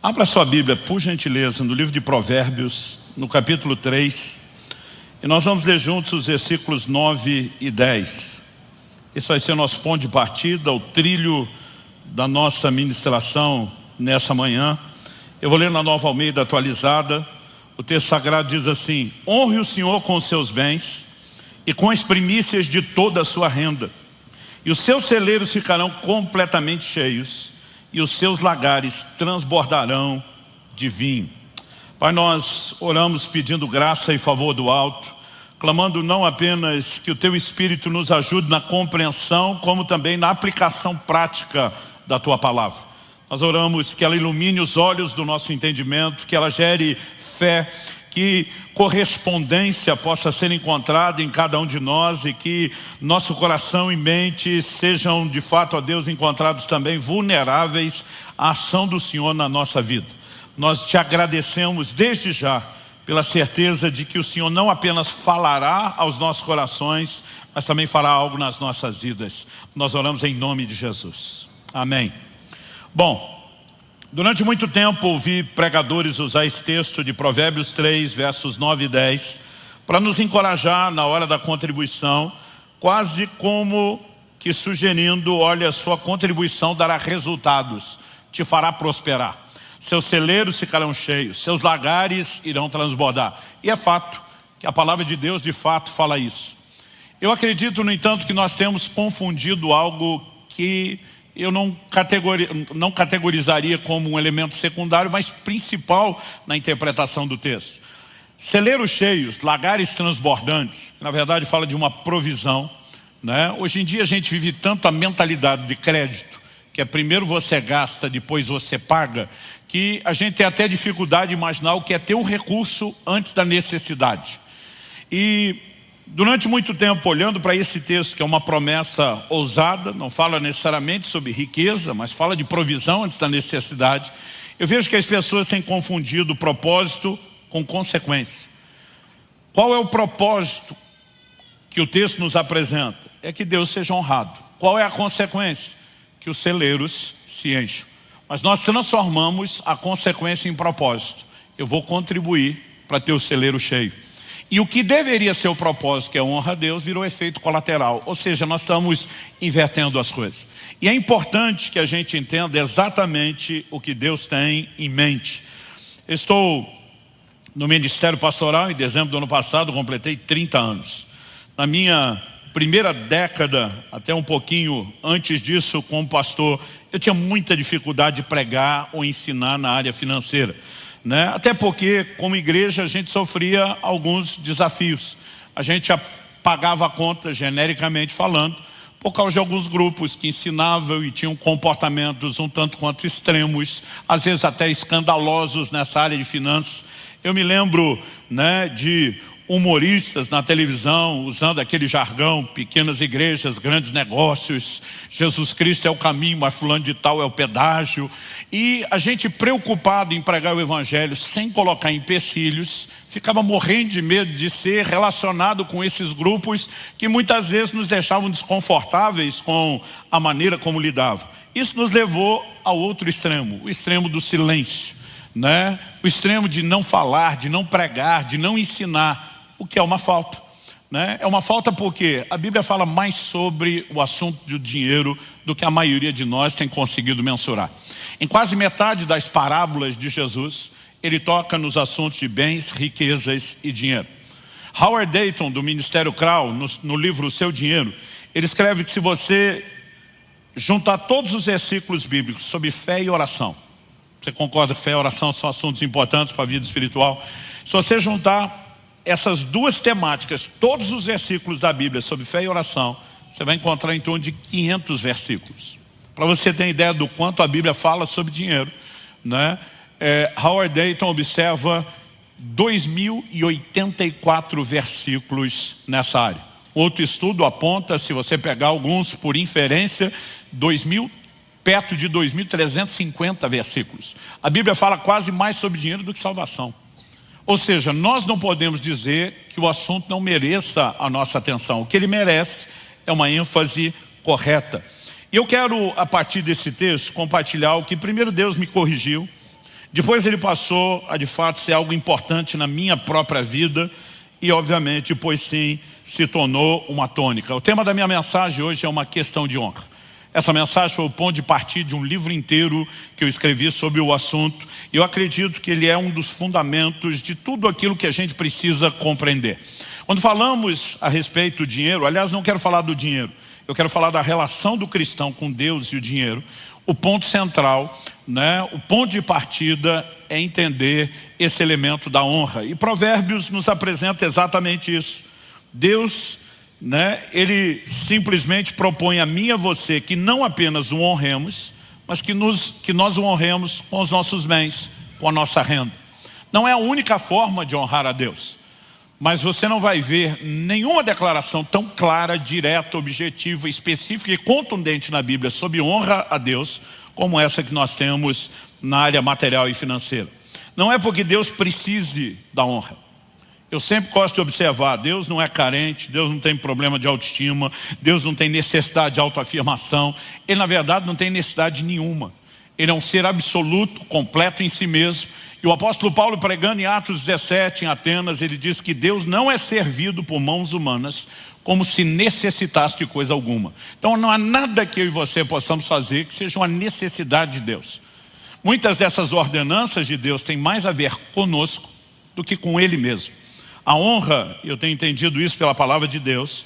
Abra sua Bíblia, por gentileza, no livro de Provérbios, no capítulo 3. E nós vamos ler juntos os versículos 9 e 10. Esse vai ser o nosso ponto de partida, o trilho da nossa ministração nessa manhã. Eu vou ler na Nova Almeida atualizada. O texto sagrado diz assim: honre o Senhor com os seus bens e com as primícias de toda a sua renda. E os seus celeiros ficarão completamente cheios, e os seus lagares transbordarão de vinho. Pai, nós oramos pedindo graça e favor do alto, clamando não apenas que o Teu Espírito nos ajude na compreensão, como também na aplicação prática da Tua palavra. Nós oramos que ela ilumine os olhos do nosso entendimento, que ela gere fé, que correspondência possa ser encontrada em cada um de nós e que nosso coração e mente sejam de fato, ó Deus, encontrados também vulneráveis à ação do Senhor na nossa vida. Nós te agradecemos desde já pela certeza de que o Senhor não apenas falará aos nossos corações, mas também fará algo nas nossas vidas. Nós oramos em nome de Jesus. Amém. Bom, durante muito tempo ouvi pregadores usar esse texto de Provérbios 3, versos 9 e 10, para nos encorajar na hora da contribuição, quase como que sugerindo: olha, sua contribuição dará resultados, te fará prosperar. Seus celeiros ficarão cheios, seus lagares irão transbordar. E é fato que a palavra de Deus de fato fala isso. Eu acredito, no entanto, que nós temos confundido algo que eu não categorizaria como um elemento secundário, mas principal na interpretação do texto. Celeiros cheios, lagares transbordantes, que na verdade fala de uma provisão, né? Hoje em dia a gente vive tanto a mentalidade de crédito, que é primeiro você gasta, depois você paga, que a gente tem até dificuldade de imaginar o que é ter um recurso antes da necessidade. E durante muito tempo, olhando para esse texto, que é uma promessa ousada, não fala necessariamente sobre riqueza, mas fala de provisão antes da necessidade, eu vejo que as pessoas têm confundido propósito com consequência. Qual é o propósito que o texto nos apresenta? É que Deus seja honrado. Qual é a consequência? Que os celeiros se encham. Mas nós transformamos a consequência em propósito. Eu vou contribuir para ter o celeiro cheio. E o que deveria ser o propósito, que é a honra a Deus, virou efeito colateral. Ou seja, nós estamos invertendo as coisas. E é importante que a gente entenda exatamente o que Deus tem em mente. Eu estou no Ministério Pastoral. Em dezembro do ano passado, completei 30 anos. Na minha primeira década, até um pouquinho antes disso, como pastor, eu tinha muita dificuldade de pregar ou ensinar na área financeira, né? Até porque, como igreja, a gente sofria alguns desafios. A gente pagava a conta, genericamente falando, por causa de alguns grupos que ensinavam e tinham comportamentos um tanto quanto extremos, às vezes até escandalosos nessa área de finanças. Eu me lembro, né, de humoristas na televisão usando aquele jargão: pequenas igrejas, grandes negócios, Jesus Cristo é o caminho, mas fulano de tal é o pedágio. E a gente, preocupado em pregar o evangelho sem colocar empecilhos, ficava morrendo de medo de ser relacionado com esses grupos que muitas vezes nos deixavam desconfortáveis com a maneira como lidavam. Isso nos levou ao outro extremo, o extremo do silêncio, né? O extremo de não falar, de não pregar, de não ensinar. O que é uma falta, né? É uma falta porque a Bíblia fala mais sobre o assunto do dinheiro do que a maioria de nós tem conseguido mensurar. Em quase metade das parábolas de Jesus, ele toca nos assuntos de bens, riquezas e dinheiro. Howard Dayton, do Ministério Crow, no livro O Seu Dinheiro, ele escreve que se você juntar todos os versículos bíblicos sobre fé e oração, você concorda que fé e oração são assuntos importantes para a vida espiritual? Se você juntar essas duas temáticas, todos os versículos da Bíblia sobre fé e oração, você vai encontrar em torno de 500 versículos. Para você ter ideia do quanto a Bíblia fala sobre dinheiro, né? Howard Dayton observa 2084 versículos nessa área. Outro estudo aponta, se você pegar alguns por inferência, perto de 2.350 versículos. A Bíblia fala quase mais sobre dinheiro do que salvação. Ou seja, nós não podemos dizer que o assunto não mereça a nossa atenção. O que ele merece é uma ênfase correta. E eu quero, a partir desse texto, compartilhar o que primeiro Deus me corrigiu Depois ele passou a de fato ser algo importante na minha própria vida e obviamente depois sim se tornou uma tônica. O tema da minha mensagem hoje é uma questão de honra. Essa mensagem foi o ponto de partida de um livro inteiro que eu escrevi sobre o assunto. E eu acredito que ele é um dos fundamentos de tudo aquilo que a gente precisa compreender. Quando falamos a respeito do dinheiro, aliás, não quero falar do dinheiro. Eu quero falar da relação do cristão com Deus e o dinheiro. O ponto central, o ponto de partida é entender esse elemento da honra. E Provérbios nos apresenta exatamente isso. Deus, ele simplesmente propõe a mim e a você que não apenas o honremos, mas que nós o honremos com os nossos bens, com a nossa renda. Não é a única forma de honrar a Deus, mas você não vai ver nenhuma declaração tão clara, direta, objetiva, específica e contundente na Bíblia sobre honra a Deus, como essa que nós temos na área material e financeira. Não é porque Deus precise da honra. Eu sempre gosto de observar, Deus não é carente, Deus não tem problema de autoestima, Deus não tem necessidade de autoafirmação. Ele, na verdade, não tem necessidade nenhuma. Ele é um ser absoluto, completo em si mesmo. E o apóstolo Paulo, pregando em Atos 17, em Atenas, ele diz que Deus não é servido por mãos humanas como se necessitasse de coisa alguma. Então não há nada que eu e você possamos fazer que seja uma necessidade de Deus. Muitas dessas ordenanças de Deus têm mais a ver conosco do que com Ele mesmo. A honra, eu tenho entendido isso pela palavra de Deus,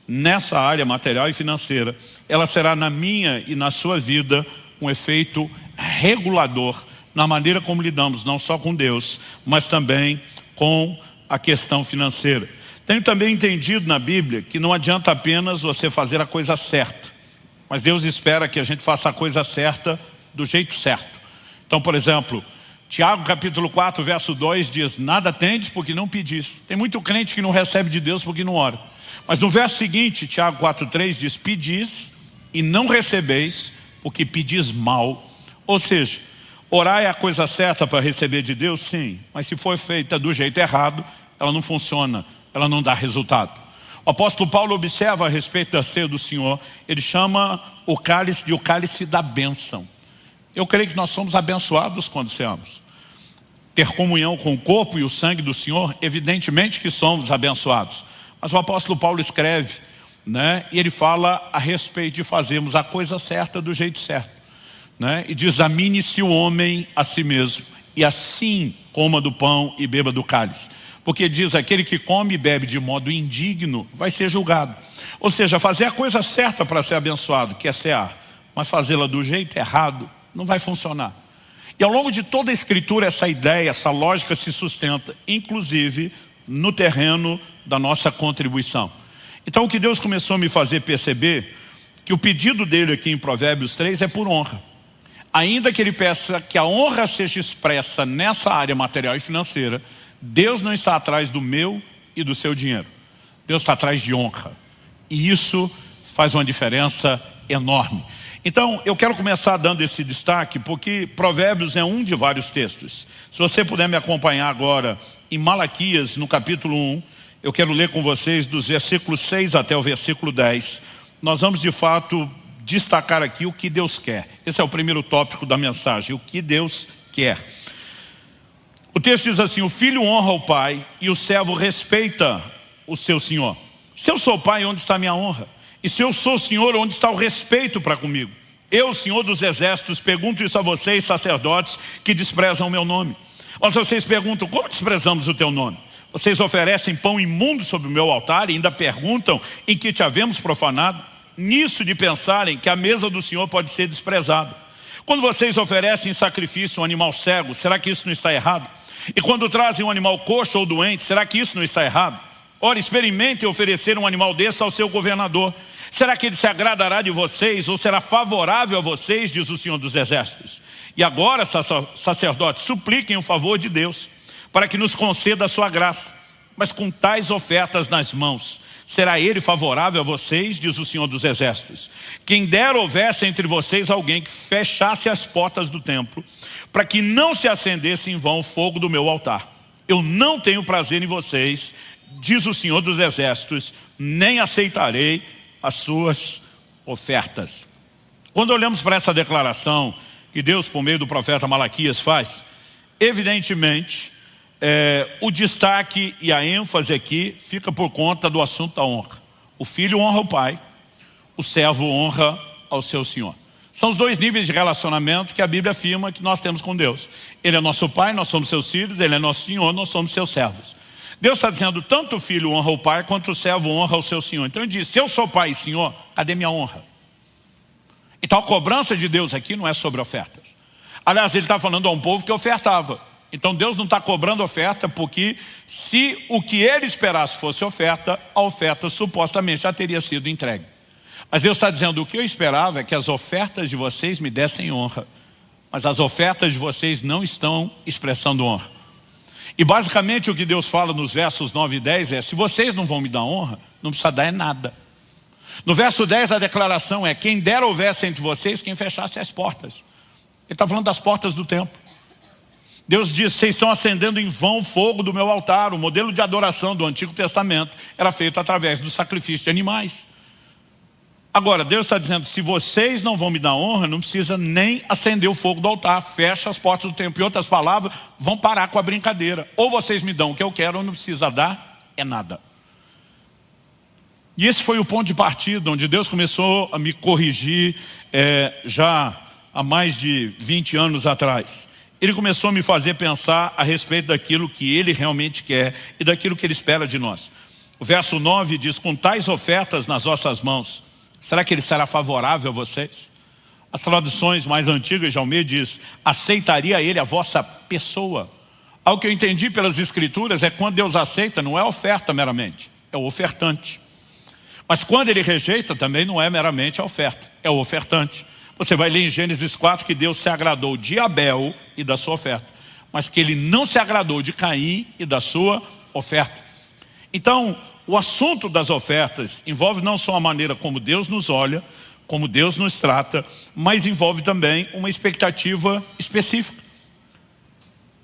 nessa área material e financeira, ela será na minha e na sua vida um efeito regulador na maneira como lidamos, não só com Deus, mas também com a questão financeira. Tenho também entendido na Bíblia que não adianta apenas você fazer a coisa certa, mas Deus espera que a gente faça a coisa certa do jeito certo. Então, por exemplo, Tiago capítulo 4, verso 2 diz: nada tendes porque não pedis. Tem muito crente que não recebe de Deus porque não ora. Mas no verso seguinte, Tiago 4,3 diz: pedis e não recebeis porque pedis mal. Ou seja, orar é a coisa certa para receber de Deus? Sim. Mas se for feita do jeito errado, ela não funciona, ela não dá resultado. O apóstolo Paulo observa a respeito da ceia do Senhor. Ele chama o cálice de o cálice da bênção. Eu creio que nós somos abençoados quando ceamos. Ter comunhão com o corpo e o sangue do Senhor, evidentemente que somos abençoados. Mas o apóstolo Paulo escreve, e ele fala a respeito de fazermos a coisa certa do jeito certo. E diz: examine-se o homem a si mesmo, e assim coma do pão e beba do cálice. Porque diz: aquele que come e bebe de modo indigno vai ser julgado. Ou seja, fazer a coisa certa para ser abençoado, que é cear, mas fazê-la do jeito errado, não vai funcionar. E ao longo de toda a Escritura essa ideia, essa lógica se sustenta, inclusive no terreno da nossa contribuição. Então o que Deus começou a me fazer perceber, que o pedido dele aqui em Provérbios 3 é por honra. Ainda que ele peça que a honra seja expressa nessa área material e financeira, Deus não está atrás do meu e do seu dinheiro. Deus está atrás de honra. E isso faz uma diferença enorme. Então, eu quero começar dando esse destaque, porque Provérbios é um de vários textos. Se você puder me acompanhar agora em Malaquias, no capítulo 1, eu quero ler com vocês dos versículos 6 até o versículo 10. Nós vamos, de fato, destacar aqui o que Deus quer. Esse é o primeiro tópico da mensagem, o que Deus quer. O texto diz assim: o filho honra o pai e o servo respeita o seu senhor. Se eu sou pai, onde está a minha honra? E se eu sou senhor, onde está o respeito para comigo? Eu, Senhor dos Exércitos, pergunto isso a vocês, sacerdotes, que desprezam o meu nome. Mas vocês perguntam: como desprezamos o teu nome? Vocês oferecem pão imundo sobre o meu altar e ainda perguntam: em que te havemos profanado? Nisso de pensarem que a mesa do Senhor pode ser desprezada. Quando vocês oferecem em sacrifício um animal cego, será que isso não está errado? E quando trazem um animal coxo ou doente, será que isso não está errado? Ora, experimentem oferecer um animal desse ao seu governador. Será que ele se agradará de vocês ou será favorável a vocês, diz o Senhor dos Exércitos? E agora, sacerdotes, supliquem o favor de Deus para que nos conceda a sua graça. Mas com tais ofertas nas mãos, será ele favorável a vocês, diz o Senhor dos Exércitos? Quem dera houvesse entre vocês alguém que fechasse as portas do templo, para que não se acendesse em vão o fogo do meu altar. Eu não tenho prazer em vocês, diz o Senhor dos Exércitos, nem aceitarei as suas ofertas. Quando olhamos para essa declaração que Deus, por meio do profeta Malaquias, faz, evidentemente, o destaque e a ênfase aqui fica por conta do assunto da honra. O filho honra o pai, o servo honra ao seu senhor. São os dois níveis de relacionamento que a Bíblia afirma que nós temos com Deus. Ele é nosso pai, nós somos seus filhos, ele é nosso senhor, nós somos seus servos. Deus está dizendo, tanto o filho honra o pai, quanto o servo honra o seu senhor. Então ele diz, se eu sou pai e senhor, cadê minha honra? Então a cobrança de Deus aqui não é sobre ofertas. Aliás, ele está falando a um povo que ofertava. Então Deus não está cobrando oferta, porque se o que ele esperasse fosse oferta, a oferta supostamente já teria sido entregue. Mas Deus está dizendo, o que eu esperava é que as ofertas de vocês me dessem honra. Mas as ofertas de vocês não estão expressando honra. E basicamente o que Deus fala nos versos 9 e 10 é, se vocês não vão me dar honra, não precisa dar nada. No verso 10 a declaração é, quem dera houvesse entre vocês quem fechasse as portas. Ele está falando das portas do templo. Deus diz, vocês estão acendendo em vão o fogo do meu altar. O modelo de adoração do Antigo Testamento era feito através do sacrifício de animais. Agora, Deus está dizendo, se vocês não vão me dar honra, não precisa nem acender o fogo do altar. Fecha as portas do templo. Em outras palavras, vão parar com a brincadeira. Ou vocês me dão o que eu quero, ou não precisa dar, é nada. E esse foi o ponto de partida, onde Deus começou a me corrigir já há mais de 20 anos atrás. Ele começou a me fazer pensar a respeito daquilo que Ele realmente quer e daquilo que Ele espera de nós. O verso 9 diz, com tais ofertas nas vossas mãos, será que Ele será favorável a vocês? As traduções mais antigas de Almeida diz, aceitaria Ele a vossa pessoa? Algo que eu entendi pelas Escrituras é que quando Deus aceita, não é oferta meramente, é o ofertante. Mas quando Ele rejeita, também não é meramente a oferta, é o ofertante. Você vai ler em Gênesis 4 que Deus se agradou de Abel e da sua oferta, mas que Ele não se agradou de Caim e da sua oferta. Então, o assunto das ofertas envolve não só a maneira como Deus nos olha, como Deus nos trata, mas envolve também uma expectativa específica.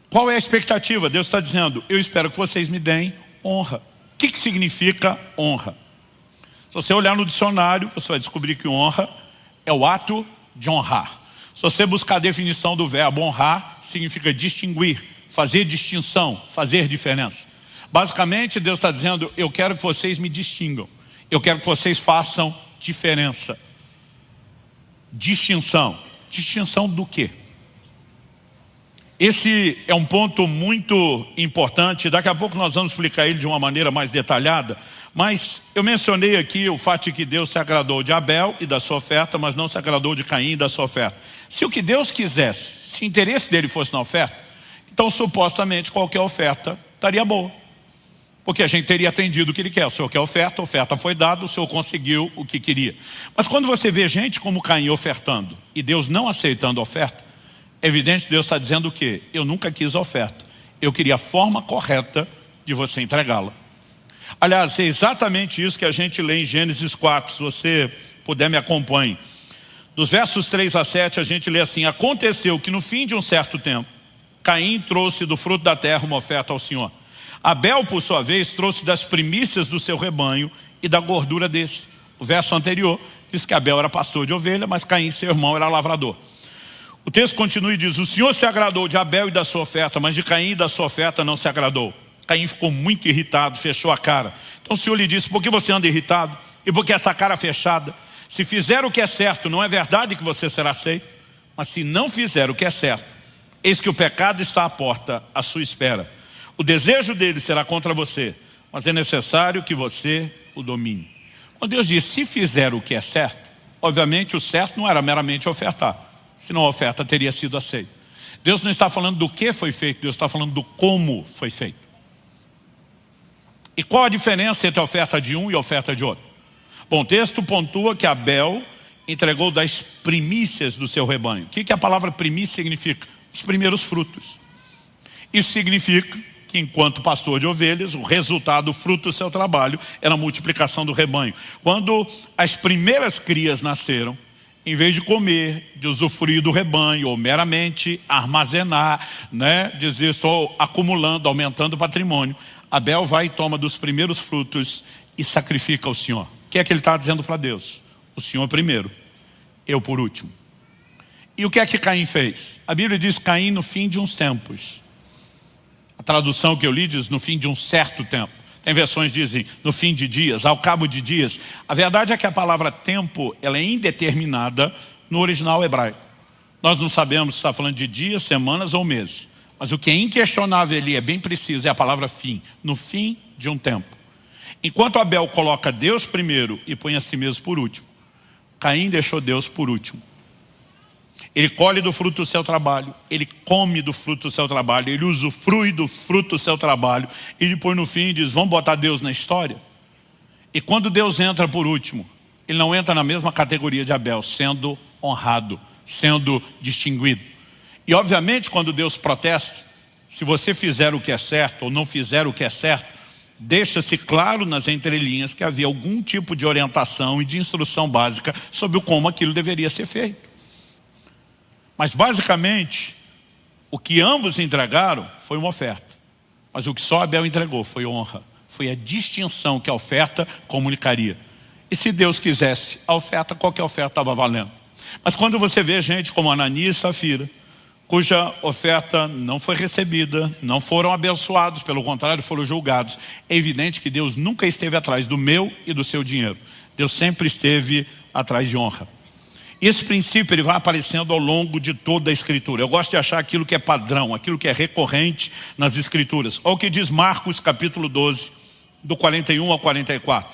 Qual é a expectativa? Deus está dizendo, eu espero que vocês me deem honra. O que significa honra? Se você olhar no dicionário, você vai descobrir que honra é o ato de honrar. Se você buscar a definição do verbo honrar, significa distinguir, fazer distinção, fazer diferença. Basicamente, Deus está dizendo, eu quero que vocês me distingam. Eu quero que vocês façam diferença. Distinção. Distinção do quê? Esse é um ponto muito importante. Daqui a pouco nós vamos explicar ele de uma maneira mais detalhada. Mas eu mencionei aqui o fato de que Deus se agradou de Abel e da sua oferta, mas não se agradou de Caim e da sua oferta. Se o que Deus quisesse, se o interesse dele fosse na oferta, então supostamente qualquer oferta estaria boa. Porque a gente teria atendido o que Ele quer. O Senhor quer oferta, a oferta foi dada, o Senhor conseguiu o que queria. Mas quando você vê gente como Caim ofertando e Deus não aceitando a oferta, é evidente que Deus está dizendo o quê? Eu nunca quis a oferta. Eu queria a forma correta de você entregá-la. Aliás, é exatamente isso que a gente lê em Gênesis 4, se você puder me acompanhe. Dos versos 3 a 7 a gente lê assim, aconteceu que no fim de um certo tempo, Caim trouxe do fruto da terra uma oferta ao Senhor. Abel, por sua vez, trouxe das primícias do seu rebanho e da gordura desse. O verso anterior diz que Abel era pastor de ovelha, mas Caim, seu irmão, era lavrador. O texto continua e diz, o Senhor se agradou de Abel e da sua oferta, mas de Caim e da sua oferta não se agradou. Caim ficou muito irritado, fechou a cara. Então o Senhor lhe disse, por que você anda irritado? E por que essa cara fechada? Se fizer o que é certo, não é verdade que você será aceito? Mas se não fizer o que é certo, eis que o pecado está à porta, à sua espera. O desejo dele será contra você, mas é necessário que você o domine. Quando Deus diz, se fizer o que é certo, obviamente o certo não era meramente ofertar, senão a oferta teria sido aceita. Deus não está falando do que foi feito, Deus está falando do como foi feito. E qual a diferença entre a oferta de um e a oferta de outro? Bom, o texto pontua que Abel entregou das primícias do seu rebanho. O que a palavra primícia significa? Os primeiros frutos. Isso significa que enquanto pastor de ovelhas, o resultado, o fruto do seu trabalho era a multiplicação do rebanho. Quando as primeiras crias nasceram, em vez de comer, de usufruir do rebanho, ou meramente armazenar, dizer estou acumulando, aumentando o patrimônio, Abel vai e toma dos primeiros frutos e sacrifica ao Senhor. O que é que ele está dizendo para Deus? O Senhor primeiro, eu por último. E o que é que Caim fez? A Bíblia diz que Caim no fim de uns tempos, tradução que eu li diz no fim de um certo tempo. Tem versões que dizem no fim de dias, ao cabo de dias. A verdade é que a palavra tempo, ela é indeterminada no original hebraico. Nós não sabemos se está falando de dias, semanas ou meses. Mas o que é inquestionável ali, é bem preciso, é a palavra fim. No fim de um tempo. Enquanto Abel coloca Deus primeiro e põe a si mesmo por último, Caim deixou Deus por último. Ele colhe do fruto do seu trabalho, ele come do fruto do seu trabalho, ele usufrui do fruto do seu trabalho, e depois no fim diz, vamos botar Deus na história? E quando Deus entra por último, ele não entra na mesma categoria de Abel, sendo honrado, sendo distinguido. E obviamente quando Deus protesta, se você fizer o que é certo ou não fizer o que é certo, deixa-se claro nas entrelinhas que havia algum tipo de orientação e de instrução básica sobre como aquilo deveria ser feito. Mas basicamente, o que ambos entregaram foi uma oferta. Mas o que só Abel entregou foi honra. Foi a distinção que a oferta comunicaria. E se Deus quisesse a oferta, qualquer oferta estava valendo. Mas quando você vê gente como Ananias e Safira, cuja oferta não foi recebida, não foram abençoados, pelo contrário, foram julgados, é evidente que Deus nunca esteve atrás do meu e do seu dinheiro. Deus sempre esteve atrás de honra. Esse princípio ele vai aparecendo ao longo de toda a Escritura. Eu gosto de achar aquilo que é padrão, aquilo que é recorrente nas Escrituras. Olha o que diz Marcos capítulo 12, do 41 ao 44.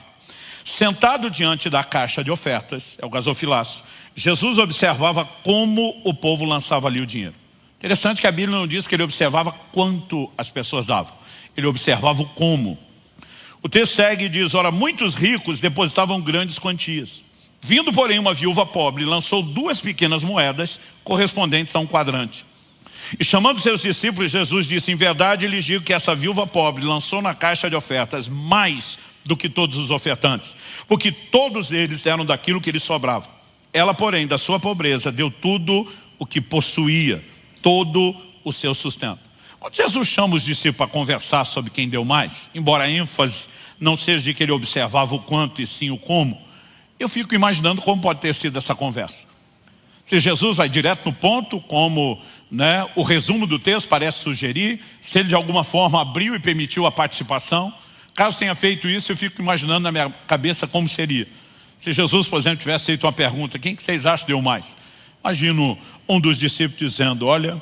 Sentado diante da caixa de ofertas, é o gasofilácio, Jesus observava como o povo lançava ali o dinheiro. Interessante que a Bíblia não diz que ele observava quanto as pessoas davam. Ele observava o como. O texto segue e diz, ora, muitos ricos depositavam grandes quantias. Vindo, porém, uma viúva pobre, lançou 2 pequenas moedas correspondentes a um quadrante. E chamando seus discípulos, Jesus disse, em verdade lhes digo que essa viúva pobre lançou na caixa de ofertas mais do que todos os ofertantes, porque todos eles deram daquilo que lhes sobrava. Ela, porém, da sua pobreza, deu tudo o que possuía, todo o seu sustento. Quando Jesus chama os discípulos para conversar sobre quem deu mais, embora a ênfase não seja de que ele observava o quanto e sim o como, eu fico imaginando como pode ter sido essa conversa. Se Jesus vai direto no ponto, como o resumo do texto parece sugerir, se ele de alguma forma abriu e permitiu a participação, caso tenha feito isso, eu fico imaginando na minha cabeça como seria. Se Jesus, por exemplo, tivesse feito uma pergunta, quem que vocês acham que deu mais? Imagino um dos discípulos dizendo, olha,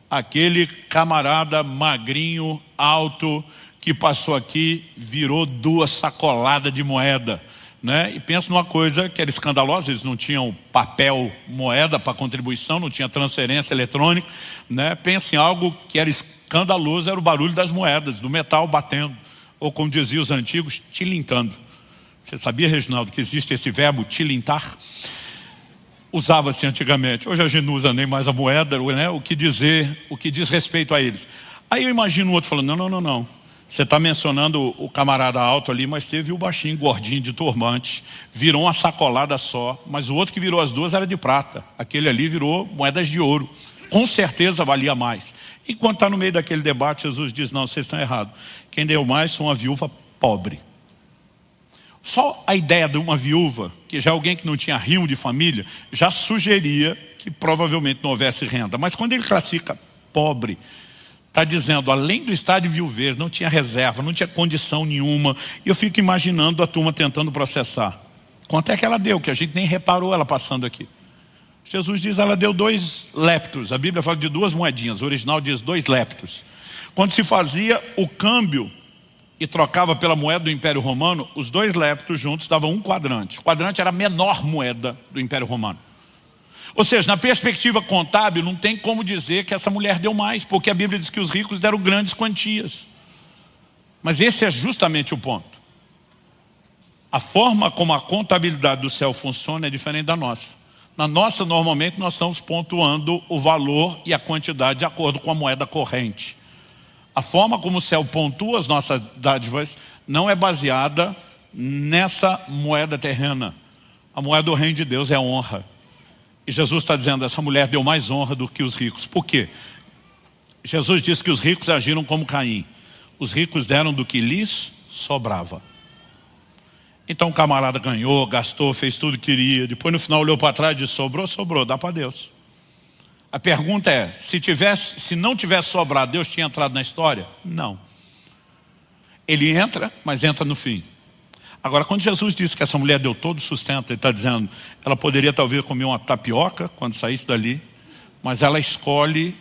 aquele camarada magrinho, alto, que passou aqui, virou 2 sacoladas de moeda. E penso numa coisa que era escandalosa, eles não tinham papel moeda para contribuição, não tinha transferência eletrônica. Pensa em algo que era escandaloso, era o barulho das moedas, do metal batendo. Ou como diziam os antigos, tilintando. Você sabia, Reginaldo, que existe esse verbo tilintar? Usava-se antigamente. Hoje a gente não usa nem mais a moeda, o que diz respeito a eles. Aí eu imagino o outro falando, não. Você está mencionando o camarada alto ali, mas teve o baixinho, gordinho, de turbante. Virou uma sacolada só, mas o outro que virou as 2 era de prata. Aquele ali virou moedas de ouro. Com certeza valia mais. Enquanto está no meio daquele debate, Jesus diz, não, vocês estão errados. Quem deu mais foi uma viúva pobre. Só a ideia de uma viúva, que já é alguém que não tinha rimo de família, já sugeria que provavelmente não houvesse renda. Mas quando ele classifica pobre, está dizendo, além do estado de viuvez, não tinha reserva, não tinha condição nenhuma. E eu fico imaginando a turma tentando processar. Quanto é que ela deu? Que a gente nem reparou ela passando aqui. Jesus diz, ela deu 2 leptos. A Bíblia fala de 2 moedinhas. O original diz 2 leptos. Quando se fazia o câmbio e trocava pela moeda do Império Romano, os 2 leptos juntos davam 1 quadrante. O quadrante era a menor moeda do Império Romano. Ou seja, na perspectiva contábil, não tem como dizer que essa mulher deu mais, porque a Bíblia diz que os ricos deram grandes quantias. Mas esse é justamente o ponto. A forma como a contabilidade do céu funciona é diferente da nossa. Na nossa, normalmente, nós estamos pontuando o valor e a quantidade de acordo com a moeda corrente. A forma como o céu pontua as nossas dádivas não é baseada nessa moeda terrena. A moeda do reino de Deus é a honra. E Jesus está dizendo, essa mulher deu mais honra do que os ricos. Por quê? Jesus disse que os ricos agiram como Caim. Os ricos deram do que lhes sobrava. Então o camarada ganhou, gastou, fez tudo que queria. Depois no final olhou para trás e disse, sobrou, dá para Deus. A pergunta é, se não tivesse sobrado, Deus tinha entrado na história? Não. Ele entra, mas entra no fim. Agora, quando Jesus disse que essa mulher deu todo o sustento, ele está dizendo, ela poderia talvez comer uma tapioca quando saísse dali, mas ela escolhe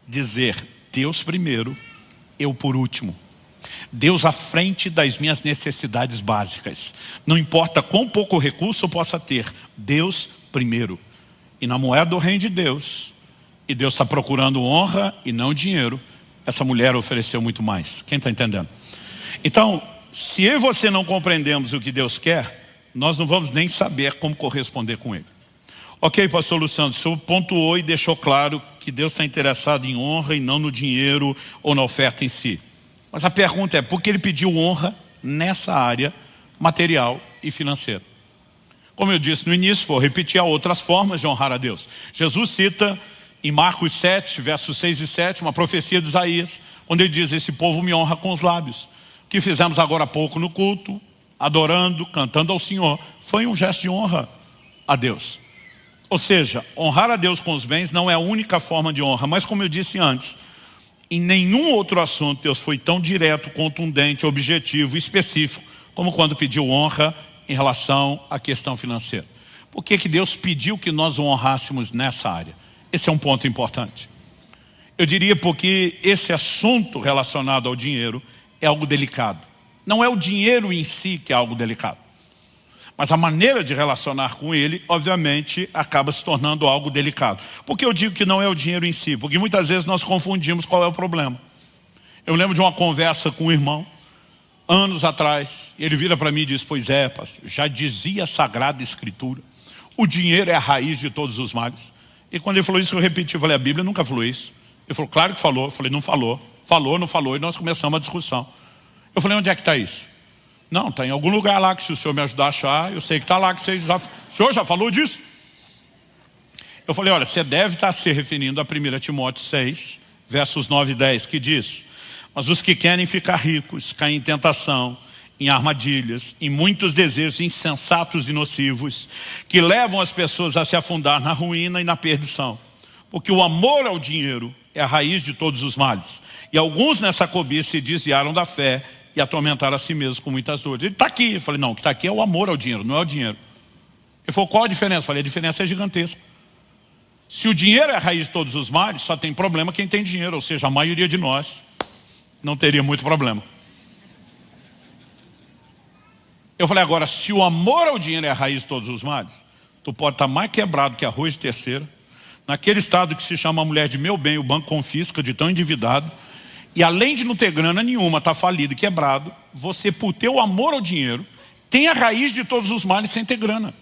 dizer, Deus primeiro, eu por último. Deus à frente das minhas necessidades básicas. Não importa quão pouco recurso eu possa ter, Deus primeiro. E na moeda do reino de Deus, e Deus está procurando honra e não dinheiro, essa mulher ofereceu muito mais. Quem está entendendo? Então, se eu e você não compreendemos o que Deus quer, nós não vamos nem saber como corresponder com Ele. Ok, pastor Luciano, o senhor pontuou e deixou claro que Deus está interessado em honra e não no dinheiro ou na oferta em si. Mas a pergunta é, por que Ele pediu honra nessa área material e financeira? Como eu disse no início, vou repetir, há outras formas de honrar a Deus. Jesus cita em Marcos 7, versos 6 e 7, uma profecia de Isaías, onde ele diz, esse povo me honra com os lábios. O que fizemos agora há pouco no culto, adorando, cantando ao Senhor, foi um gesto de honra a Deus. Ou seja, honrar a Deus com os bens não é a única forma de honra, mas como eu disse antes, em nenhum outro assunto Deus foi tão direto, contundente, objetivo, específico, como quando pediu honra em relação à questão financeira. Por que Deus pediu que nós o honrássemos nessa área? Esse é um ponto importante. Eu diria porque esse assunto relacionado ao dinheiro é algo delicado. Não é o dinheiro em si que é algo delicado, mas a maneira de relacionar com ele, obviamente, acaba se tornando algo delicado. Por que eu digo que não é o dinheiro em si? Porque muitas vezes nós confundimos qual é o problema. Eu lembro de uma conversa com um irmão, anos atrás, ele vira para mim e diz, pois é, pastor, já dizia a Sagrada Escritura, o dinheiro é a raiz de todos os males. E quando ele falou isso, eu repeti, eu falei, a Bíblia nunca falou isso. Ele falou, claro que falou. Eu falei, não falou. Falou, não falou, e nós começamos a discussão. Eu falei, onde é que está isso? Não, está em algum lugar lá que se o senhor me ajudar a achar, eu sei que está lá, que o senhor já falou disso? Eu falei, olha, você deve estar se referindo a 1 Timóteo 6, versos 9 e 10, que diz, mas os que querem ficar ricos caem em tentação, em armadilhas, em muitos desejos insensatos e nocivos, que levam as pessoas a se afundar na ruína e na perdição. Porque o amor ao dinheiro é a raiz de todos os males. E alguns nessa cobiça se desviaram da fé e atormentaram a si mesmos com muitas dores. Ele está aqui. Eu falei, não, o que está aqui é o amor ao dinheiro, não é o dinheiro. Ele falou, qual a diferença? Eu falei, a diferença é gigantesca. Se o dinheiro é a raiz de todos os males, só tem problema quem tem dinheiro, ou seja, a maioria de nós não teria muito problema. Eu falei, agora, se o amor ao dinheiro é a raiz de todos os males, tu pode estar mais quebrado que arroz de terceira, naquele estado que se chama mulher de meu bem, o banco confisca de tão endividado, e além de não ter grana nenhuma, está falido e quebrado, você, por ter o amor ao dinheiro, tem a raiz de todos os males sem ter grana.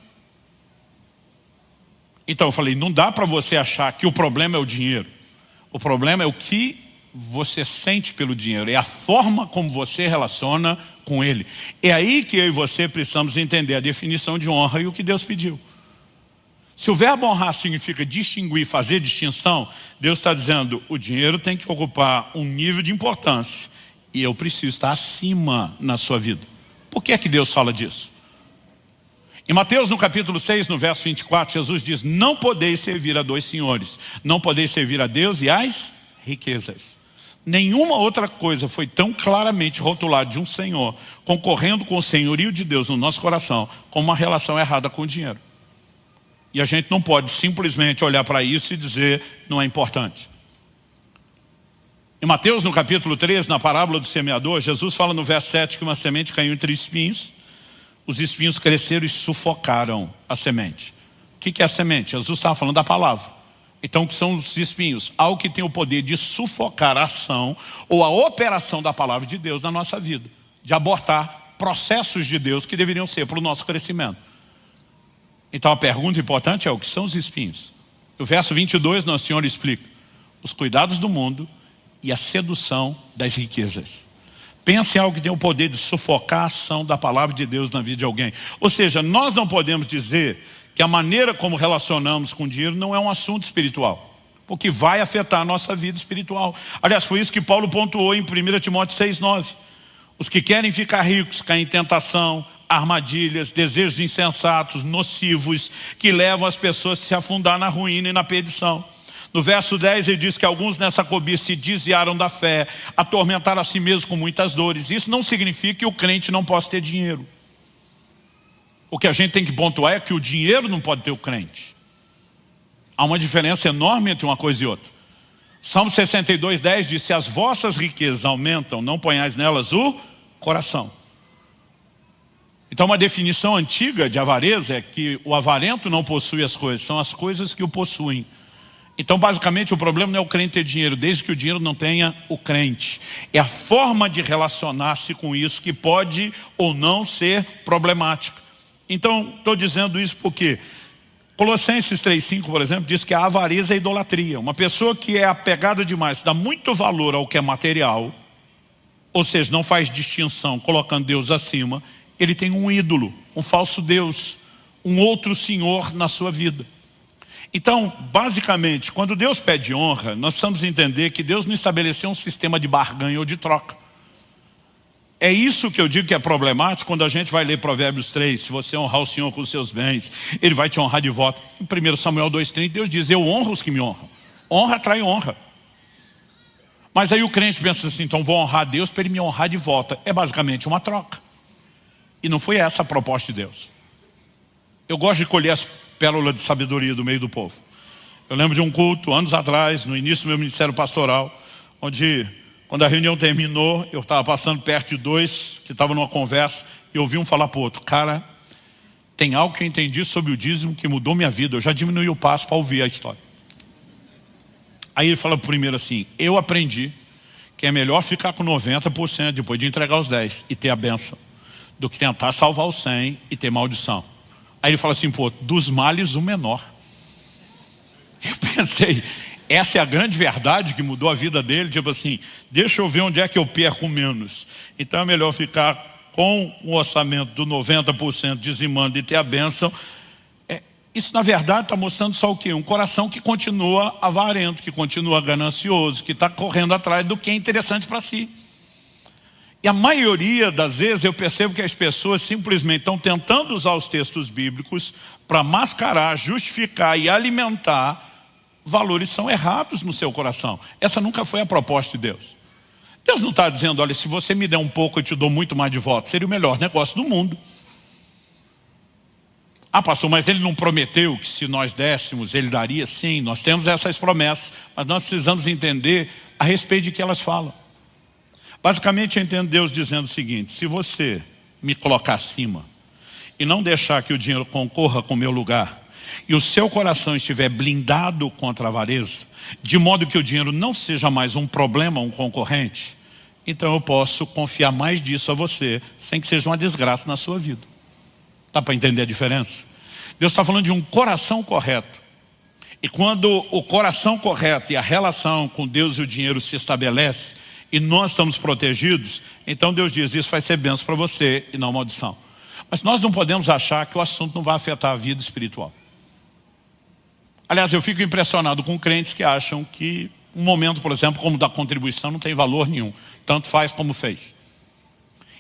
Então eu falei, não dá para você achar que o problema é o dinheiro. O problema é o que você sente pelo dinheiro, é a forma como você relaciona com ele. É aí que eu e você precisamos entender a definição de honra e o que Deus pediu. Se o verbo honrar significa distinguir, fazer distinção, Deus está dizendo, o dinheiro tem que ocupar um nível de importância e eu preciso estar acima na sua vida. Por que é que Deus fala disso? Em Mateus, no capítulo 6, no verso 24, Jesus diz, não podeis servir a dois senhores, não podeis servir a Deus e às riquezas. Nenhuma outra coisa foi tão claramente rotulada de um senhor, concorrendo com o senhorio de Deus no nosso coração, como uma relação errada com o dinheiro. E a gente não pode simplesmente olhar para isso e dizer, não é importante. Em Mateus, no capítulo 13, na parábola do semeador, Jesus fala no verso 7 que uma semente caiu entre espinhos, os espinhos cresceram e sufocaram a semente. O que é a semente? Jesus estava falando da palavra. Então o que são os espinhos? Algo que tem o poder de sufocar a ação ou a operação da palavra de Deus na nossa vida. De abortar processos de Deus que deveriam ser para o nosso crescimento. Então a pergunta importante é o que são os espinhos? No verso 22 nosso Senhor explica os cuidados do mundo e a sedução das riquezas. Pense em algo que tem o poder de sufocar a ação da palavra de Deus na vida de alguém. Ou seja, nós não podemos dizer que a maneira como relacionamos com o dinheiro não é um assunto espiritual, porque vai afetar a nossa vida espiritual. Aliás, foi isso que Paulo pontuou em 1 Timóteo 6,9. Os que querem ficar ricos caem em tentação, armadilhas, desejos insensatos, nocivos, que levam as pessoas a se afundar na ruína e na perdição. No verso 10 ele diz que alguns nessa cobiça se desviaram da fé, atormentaram a si mesmos com muitas dores. Isso não significa que o crente não possa ter dinheiro. O que a gente tem que pontuar é que o dinheiro não pode ter o crente. Há uma diferença enorme entre uma coisa e outra. Salmo 62:10 diz: se as vossas riquezas aumentam, não ponhais nelas o coração. Então uma definição antiga de avareza é que o avarento não possui as coisas, são as coisas que o possuem. Então basicamente o problema não é o crente ter dinheiro, desde que o dinheiro não tenha o crente. É a forma de relacionar-se com isso que pode ou não ser problemática. Então estou dizendo isso porque Colossenses 3:5, por exemplo, diz que a avareza é idolatria. Uma pessoa que é apegada demais, dá muito valor ao que é material, ou seja, não faz distinção colocando Deus acima, ele tem um ídolo, um falso Deus, um outro senhor na sua vida. Então, basicamente, quando Deus pede honra, nós precisamos entender que Deus não estabeleceu um sistema de barganha ou de troca. É isso que eu digo que é problemático quando a gente vai ler Provérbios 3, se você honrar o Senhor com os seus bens, Ele vai te honrar de volta. Em 1 Samuel 2:30, Deus diz: eu honro os que me honram. Honra atrai honra. Mas aí o crente pensa assim: então vou honrar a Deus para Ele me honrar de volta. É basicamente uma troca. E não foi essa a proposta de Deus. Eu gosto de colher as pérolas de sabedoria do meio do povo. Eu lembro de um culto, anos atrás, no início do meu ministério pastoral, onde, quando a reunião terminou, eu estava passando perto de dois que estavam numa conversa e ouvi um falar para o outro: cara, tem algo que eu entendi sobre o dízimo que mudou minha vida, eu já diminui o passo para ouvir a história. Aí ele fala primeiro assim: eu aprendi que é melhor ficar com 90% depois de entregar os 10 e ter a bênção, do que tentar salvar os 100 e ter maldição. Aí ele fala assim: pô, dos males o menor. Eu pensei, essa é a grande verdade que mudou a vida dele, tipo assim, deixa eu ver onde é que eu perco menos. Então é melhor ficar com o orçamento do 90% dizimando e ter a bênção. Isso na verdade está mostrando só o quê? Um coração que continua avarento, que continua ganancioso, que está correndo atrás do que é interessante para si. E a maioria das vezes eu percebo que as pessoas simplesmente estão tentando usar os textos bíblicos para mascarar, justificar e alimentar valores que são errados no seu coração. Essa nunca foi a proposta de Deus. Deus não está dizendo: olha, se você me der um pouco eu te dou muito mais de volta. Seria o melhor negócio do mundo. Ah, pastor, mas ele não prometeu que se nós dessemos ele daria? Sim, nós temos essas promessas, mas nós precisamos entender a respeito de que elas falam. Basicamente eu entendo Deus dizendo o seguinte: se você me colocar acima e não deixar que o dinheiro concorra com o meu lugar, e o seu coração estiver blindado contra a avareza, de modo que o dinheiro não seja mais um problema, um concorrente, então eu posso confiar mais disso a você, sem que seja uma desgraça na sua vida. Dá para entender a diferença? Deus está falando de um coração correto. E quando o coração correto e a relação com Deus e o dinheiro se estabelece, e nós estamos protegidos, então Deus diz: isso vai ser bênção para você e não maldição. Mas nós não podemos achar que o assunto não vai afetar a vida espiritual. Aliás, eu fico impressionado com crentes que acham que um momento, por exemplo, como da contribuição, não tem valor nenhum. Tanto faz como fez.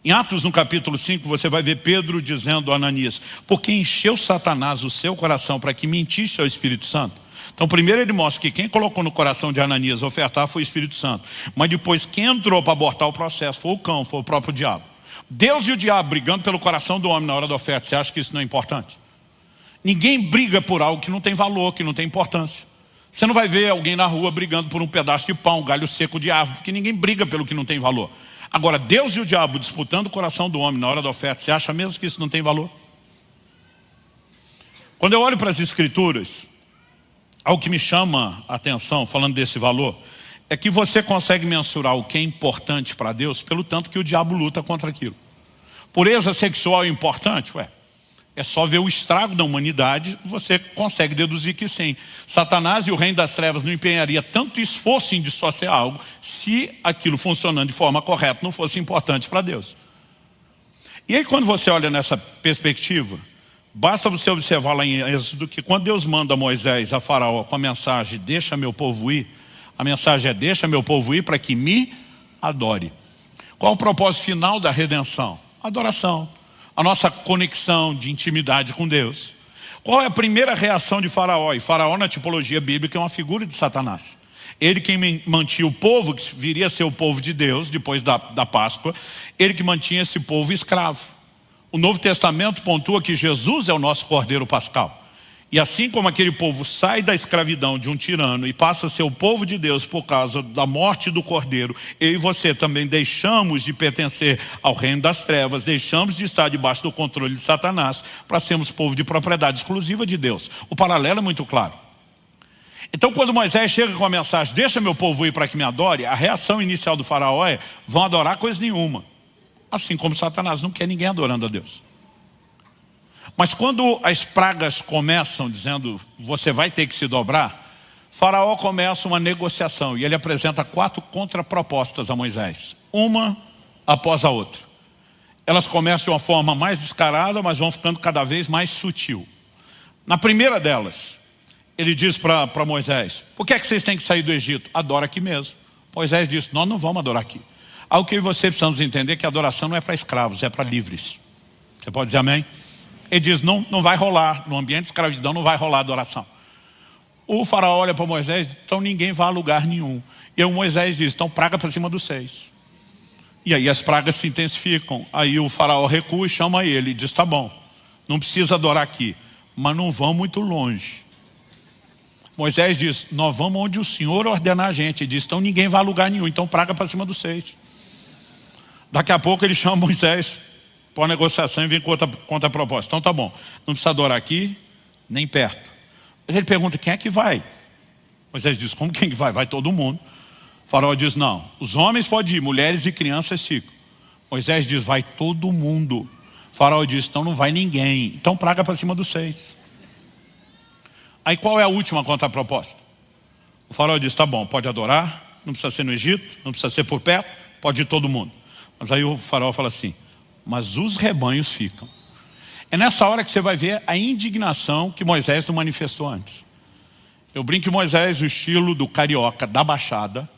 Em Atos, no capítulo 5, você vai ver Pedro dizendo a Ananias: porque encheu Satanás o seu coração para que mentisse ao Espírito Santo. Então primeiro ele mostra que quem colocou no coração de Ananias ofertar foi o Espírito Santo. Mas depois quem entrou para abortar o processo foi o cão, foi o próprio diabo. Deus e o diabo brigando pelo coração do homem na hora da oferta. Você acha que isso não é importante? Ninguém briga por algo que não tem valor, que não tem importância. Você não vai ver alguém na rua brigando por um pedaço de pão, um galho seco de árvore, porque ninguém briga pelo que não tem valor. Agora, Deus e o diabo disputando o coração do homem na hora da oferta, você acha mesmo que isso não tem valor? Quando eu olho para as Escrituras, algo que me chama a atenção, falando desse valor, é que você consegue mensurar o que é importante para Deus pelo tanto que o diabo luta contra aquilo. Pureza sexual é importante? É só ver o estrago da humanidade, você consegue deduzir que sim. Satanás e o reino das trevas não empenharia tanto esforço em dissociar algo se aquilo funcionando de forma correta não fosse importante para Deus. E aí quando você olha nessa perspectiva, basta você observar lá em Êxodo que quando Deus manda Moisés a Faraó com a mensagem: deixa meu povo ir, a mensagem é: deixa meu povo ir para que me adore. Qual o propósito final da redenção? Adoração. A nossa conexão de intimidade com Deus. Qual é a primeira reação de Faraó? E Faraó na tipologia bíblica é uma figura de Satanás. Ele que mantinha o povo, que viria a ser o povo de Deus, depois da Páscoa, ele que mantinha esse povo escravo. O Novo Testamento pontua que Jesus é o nosso Cordeiro Pascal. E assim como aquele povo sai da escravidão de um tirano e passa a ser o povo de Deus por causa da morte do Cordeiro, eu e você também deixamos de pertencer ao reino das trevas, deixamos de estar debaixo do controle de Satanás para sermos povo de propriedade exclusiva de Deus. O paralelo é muito claro. Então quando Moisés chega com a mensagem, deixa meu povo ir para que me adore, a reação inicial do faraó é, vão adorar coisa nenhuma. Assim como Satanás não quer ninguém adorando a Deus. Mas quando as pragas começam dizendo, você vai ter que se dobrar, Faraó começa uma negociação e ele apresenta 4 contrapropostas a Moisés, uma após a outra. Elas começam de uma forma mais descarada, mas vão ficando cada vez mais sutil. Na primeira delas, ele diz para Moisés, por que é que vocês têm que sair do Egito? Adora aqui mesmo. Moisés disse, nós não vamos adorar aqui. Algo que eu e você precisamos entender que a adoração não é para escravos, é para livres. Você pode dizer amém? Ele diz, não vai rolar, no ambiente de escravidão não vai rolar adoração. O faraó olha para Moisés, então ninguém vai a lugar nenhum. E o Moisés diz, então praga para cima dos 6. E aí as pragas se intensificam. Aí o faraó recua e chama ele e diz, tá bom, não precisa adorar aqui, mas não vão muito longe. Moisés diz, nós vamos onde o Senhor ordenar a gente. Ele diz, então ninguém vai a lugar nenhum, então praga para cima dos 6. Daqui a pouco ele chama Moisés para a negociação e vem com outra proposta. Então tá bom, não precisa adorar aqui, nem perto. Mas ele pergunta, quem é que vai? Moisés diz, como quem que vai? Vai todo mundo. O faraó diz, não, os homens podem ir, mulheres e crianças ficam. Moisés diz, vai todo mundo. O faraó diz, então não vai ninguém. Então praga para cima dos 6. Aí qual é a última contraproposta? O faraó diz, tá bom, pode adorar, não precisa ser no Egito, não precisa ser por perto, pode ir todo mundo. Mas aí o faraó fala assim, mas os rebanhos ficam. É nessa hora que você vai ver a indignação que Moisés não manifestou antes. Eu brinco que Moisés, o estilo do carioca da Baixada,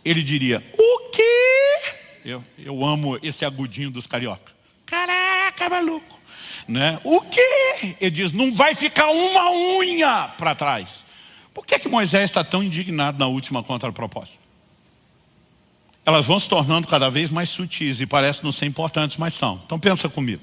ele diria, o quê? Eu amo esse agudinho dos carioca. Caraca, maluco. Né? O quê? Ele diz, não vai ficar uma unha para trás. Por que Moisés está tão indignado na última contraproposta? Elas vão se tornando cada vez mais sutis e parecem não ser importantes, mas são. Então pensa comigo.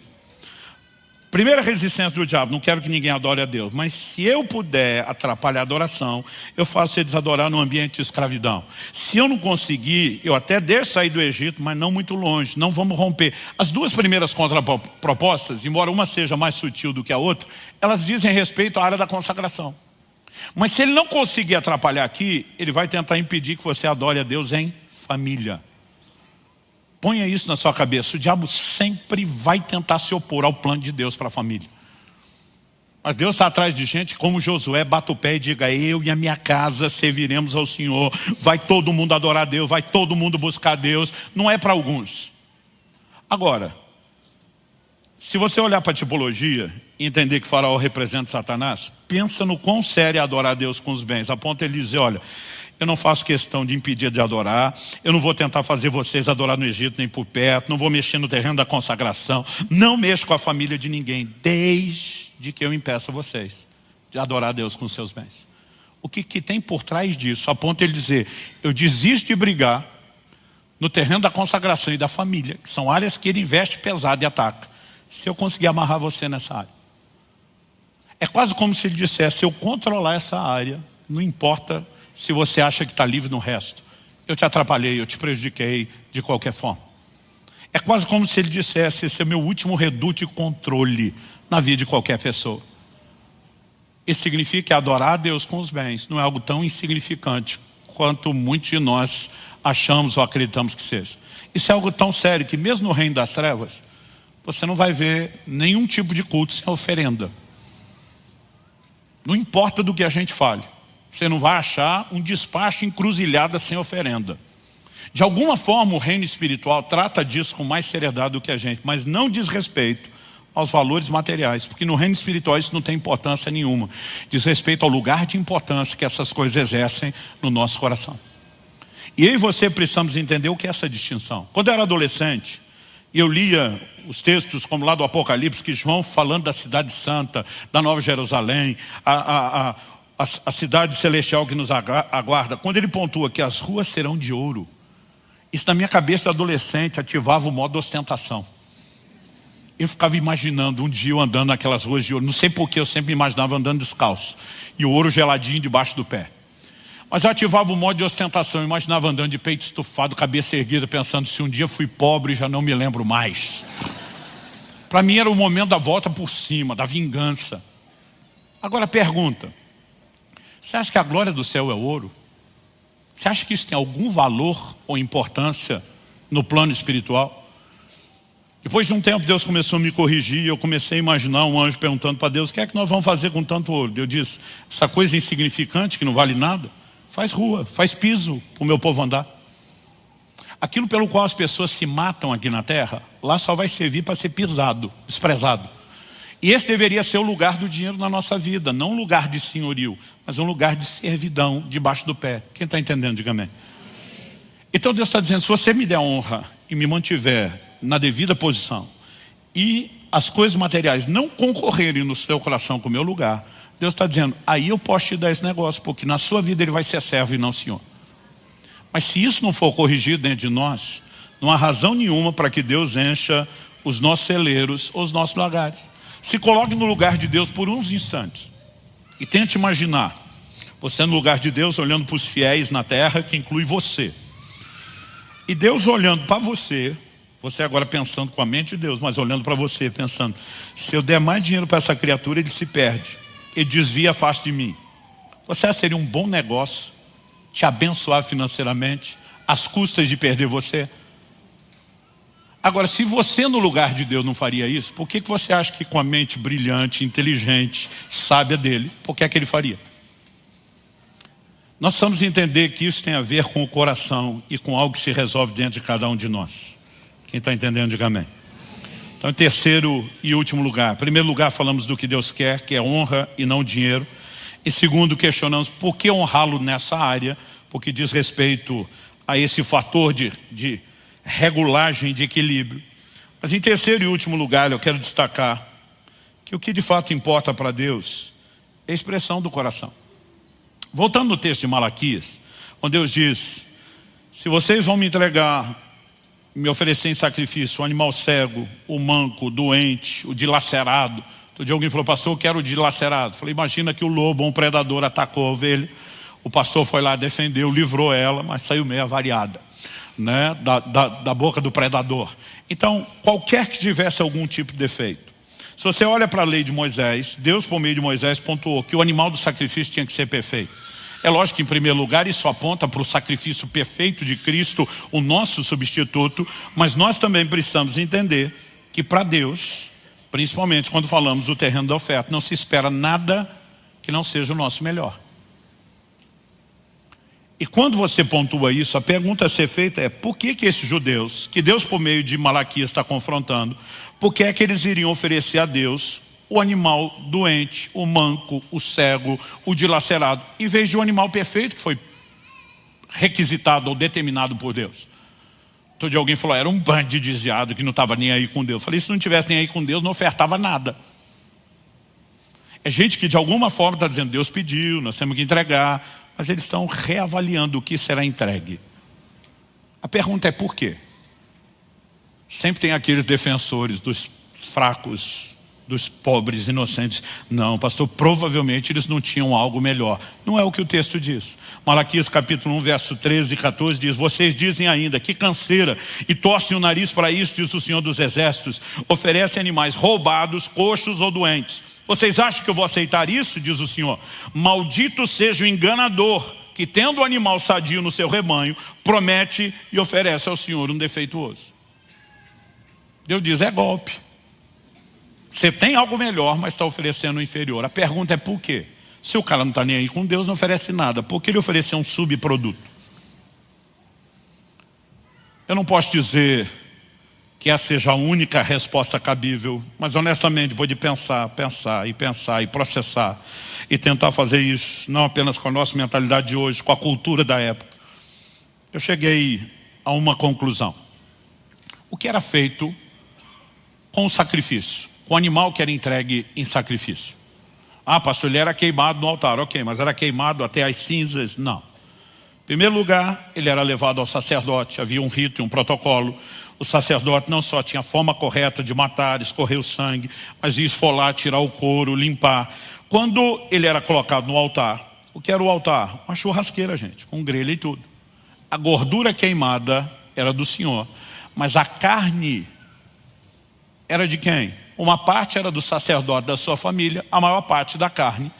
Primeira resistência do diabo, não quero que ninguém adore a Deus, mas se eu puder atrapalhar a adoração, eu faço eles adorar no ambiente de escravidão. Se eu não conseguir, eu até deixo sair do Egito, mas não muito longe, não vamos romper. As duas primeiras contrapropostas, embora uma seja mais sutil do que a outra, elas dizem respeito à área da consagração. Mas se ele não conseguir atrapalhar aqui, ele vai tentar impedir que você adore a Deus em família. Ponha isso na sua cabeça. O diabo sempre vai tentar se opor ao plano de Deus para a família. Mas Deus está atrás de gente como Josué, bata o pé e diga, eu e a minha casa serviremos ao Senhor. Vai todo mundo adorar a Deus, vai todo mundo buscar a Deus. Não é para alguns. Agora, se você olhar para a tipologia e entender que Faraó representa Satanás, pensa no quão sério é adorar a Deus com os bens. A ponto de ele dizer, olha, eu não faço questão de impedir de adorar, eu não vou tentar fazer vocês adorar no Egito nem por perto, não vou mexer no terreno da consagração, não mexo com a família de ninguém, desde que eu impeça vocês de adorar a Deus com seus bens. O que tem por trás disso? A ponto de ele dizer, eu desisto de brigar no terreno da consagração e da família, que são áreas que ele investe pesado e ataca, se eu conseguir amarrar você nessa área. É quase como se ele dissesse, se eu controlar essa área, não importa se você acha que está livre no resto. Eu te atrapalhei, eu te prejudiquei de qualquer forma. É quase como se ele dissesse, esse é meu último reduto de controle na vida de qualquer pessoa. Isso significa que adorar a Deus com os bens não é algo tão insignificante quanto muitos de nós achamos ou acreditamos que seja. Isso é algo tão sério que mesmo no reino das trevas, você não vai ver nenhum tipo de culto sem oferenda. Não importa do que a gente fale. Você não vai achar um despacho encruzilhada sem oferenda. De alguma forma o reino espiritual trata disso com mais seriedade do que a gente, mas não diz respeito aos valores materiais, porque no reino espiritual isso não tem importância nenhuma. Diz respeito ao lugar de importância que essas coisas exercem no nosso coração. E eu e você precisamos entender o que é essa distinção. Quando eu era adolescente, E eu lia os textos como lá do Apocalipse, que João falando da cidade santa, da Nova Jerusalém, a cidade celestial que nos aguarda. Quando ele pontua que as ruas serão de ouro, isso na minha cabeça de adolescente ativava o modo ostentação. Eu ficava imaginando um dia eu andando naquelas ruas de ouro. Não sei porque eu sempre imaginava andando descalço. E o ouro geladinho debaixo do pé. Mas eu ativava o modo de ostentação. Eu imaginava andando de peito estufado, cabeça erguida, pensando se um dia fui pobre já não me lembro mais. Para mim era o momento da volta por cima, da vingança. Agora pergunta. Você acha que a glória do céu é ouro? Você acha que isso tem algum valor ou importância no plano espiritual? Depois de um tempo Deus começou a me corrigir e eu comecei a imaginar um anjo perguntando para Deus: o que é que nós vamos fazer com tanto ouro? Eu disse: essa coisa insignificante que não vale nada, faz rua, faz piso para o meu povo andar. Aquilo pelo qual as pessoas se matam aqui na terra, lá só vai servir para ser pisado, desprezado. E esse deveria ser o lugar do dinheiro na nossa vida, não um lugar de senhorio, mas um lugar de servidão debaixo do pé. Quem está entendendo, diga amém. Então Deus está dizendo: se você me der honra e me mantiver na devida posição e as coisas materiais não concorrerem no seu coração com o meu lugar, Deus está dizendo: aí eu posso te dar esse negócio, porque na sua vida ele vai ser servo e não senhor. Mas se isso não for corrigido dentro de nós, não há razão nenhuma para que Deus encha os nossos celeiros ou os nossos lagares. Se coloque no lugar de Deus por uns instantes e tente imaginar você no lugar de Deus, olhando para os fiéis na terra, que inclui você. E Deus olhando para você, você agora pensando com a mente de Deus, mas olhando para você, pensando: se eu der mais dinheiro para essa criatura, ele se perde, ele desvia a face de mim. Você acha que seria um bom negócio te abençoar financeiramente, às custas de perder você? Agora, se você no lugar de Deus não faria isso, por que você acha que com a mente brilhante, inteligente, sábia dele, por que é que ele faria? Nós precisamos entender que isso tem a ver com o coração e com algo que se resolve dentro de cada um de nós. Quem está entendendo, diga amém. Então, em terceiro e último lugar. Em primeiro lugar, falamos do que Deus quer, que é honra e não dinheiro. Em segundo, questionamos por que honrá-lo nessa área, porque diz respeito a esse fator de regulagem, de equilíbrio. Mas em terceiro e último lugar, eu quero destacar que o que de fato importa para Deus é a expressão do coração. Voltando no texto de Malaquias, onde Deus diz: se vocês vão me entregar, me oferecer em sacrifício o animal cego, o manco, o doente, o dilacerado. Outro dia alguém falou: pastor, eu quero o dilacerado. Falei: imagina que o lobo, um predador, atacou a ovelha. O pastor foi lá, defendeu, livrou ela, mas saiu meio avariada, né, da boca do predador. Então, qualquer que tivesse algum tipo de defeito. Se você olha para a lei de Moisés, Deus por meio de Moisés pontuou que o animal do sacrifício tinha que ser perfeito. É lógico que em primeiro lugar isso aponta para o sacrifício perfeito de Cristo, o nosso substituto, mas nós também precisamos entender que para Deus, principalmente quando falamos do terreno da oferta, não se espera nada que não seja o nosso melhor. E quando você pontua isso, a pergunta a ser feita é: por que esses judeus, que Deus por meio de Malaquias está confrontando, por que é que eles iriam oferecer a Deus o animal doente, o manco, o cego, o dilacerado, em vez de um animal perfeito que foi requisitado ou determinado por Deus? Outro dia alguém falou: era um bando de desviado que não estava nem aí com Deus. Eu falei: se não tivesse nem aí com Deus, não ofertava nada. É gente que de alguma forma está dizendo: Deus pediu, nós temos que entregar, mas eles estão reavaliando o que será entregue. A pergunta é: por quê? Sempre tem aqueles defensores dos fracos, dos pobres, inocentes. Não, pastor, provavelmente eles não tinham algo melhor. Não é o que o texto diz. Malaquias capítulo 1, verso 13 e 14 diz: vocês dizem ainda, que canseira, e torcem o nariz para isso, diz o Senhor dos Exércitos, oferecem animais roubados, coxos ou doentes. Vocês acham que eu vou aceitar isso? Diz o Senhor. Maldito seja o enganador que, tendo o animal sadio no seu rebanho, promete e oferece ao Senhor um defeituoso. Deus diz: é golpe. Você tem algo melhor, mas está oferecendo o inferior. A pergunta é: por quê? Se o cara não está nem aí com Deus, não oferece nada, por que ele ofereceu um subproduto? Eu não posso dizer que essa seja a única resposta cabível, mas honestamente, depois de pensar e processar e tentar fazer isso, não apenas com a nossa mentalidade de hoje, com a cultura da época, eu cheguei a uma conclusão. O que era feito com o sacrifício, com o animal que era entregue em sacrifício. Ah, pastor, ele era queimado no altar. Ok, mas era queimado até as cinzas? Não. Em primeiro lugar, ele era levado ao sacerdote. Havia um rito e um protocolo. O sacerdote não só tinha a forma correta de matar, escorrer o sangue, mas ia esfolar, tirar o couro, limpar. Quando ele era colocado no altar, o que era o altar? Uma churrasqueira, gente, com grelha e tudo. A gordura queimada era do Senhor, mas a carne era de quem? Uma parte era do sacerdote da sua família, a maior parte da carne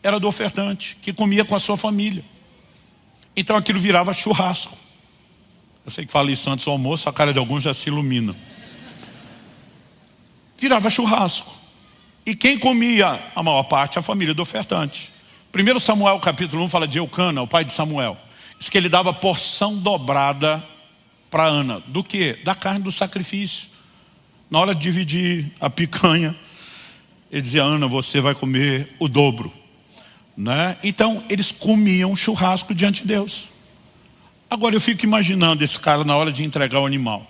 era do ofertante, que comia com a sua família. Então aquilo virava churrasco. Eu sei que falo isso antes do almoço, a cara de alguns já se ilumina. Virava churrasco. E quem comia a maior parte? A família do ofertante. 1 Samuel capítulo 1 fala de Eucana, o pai de Samuel. Diz que ele dava porção dobrada para Ana. Do quê? Da carne do sacrifício. Na hora de dividir a picanha, ele dizia: Ana, você vai comer o dobro, né? Então eles comiam churrasco diante de Deus. Agora eu fico imaginando esse cara na hora de entregar o animal.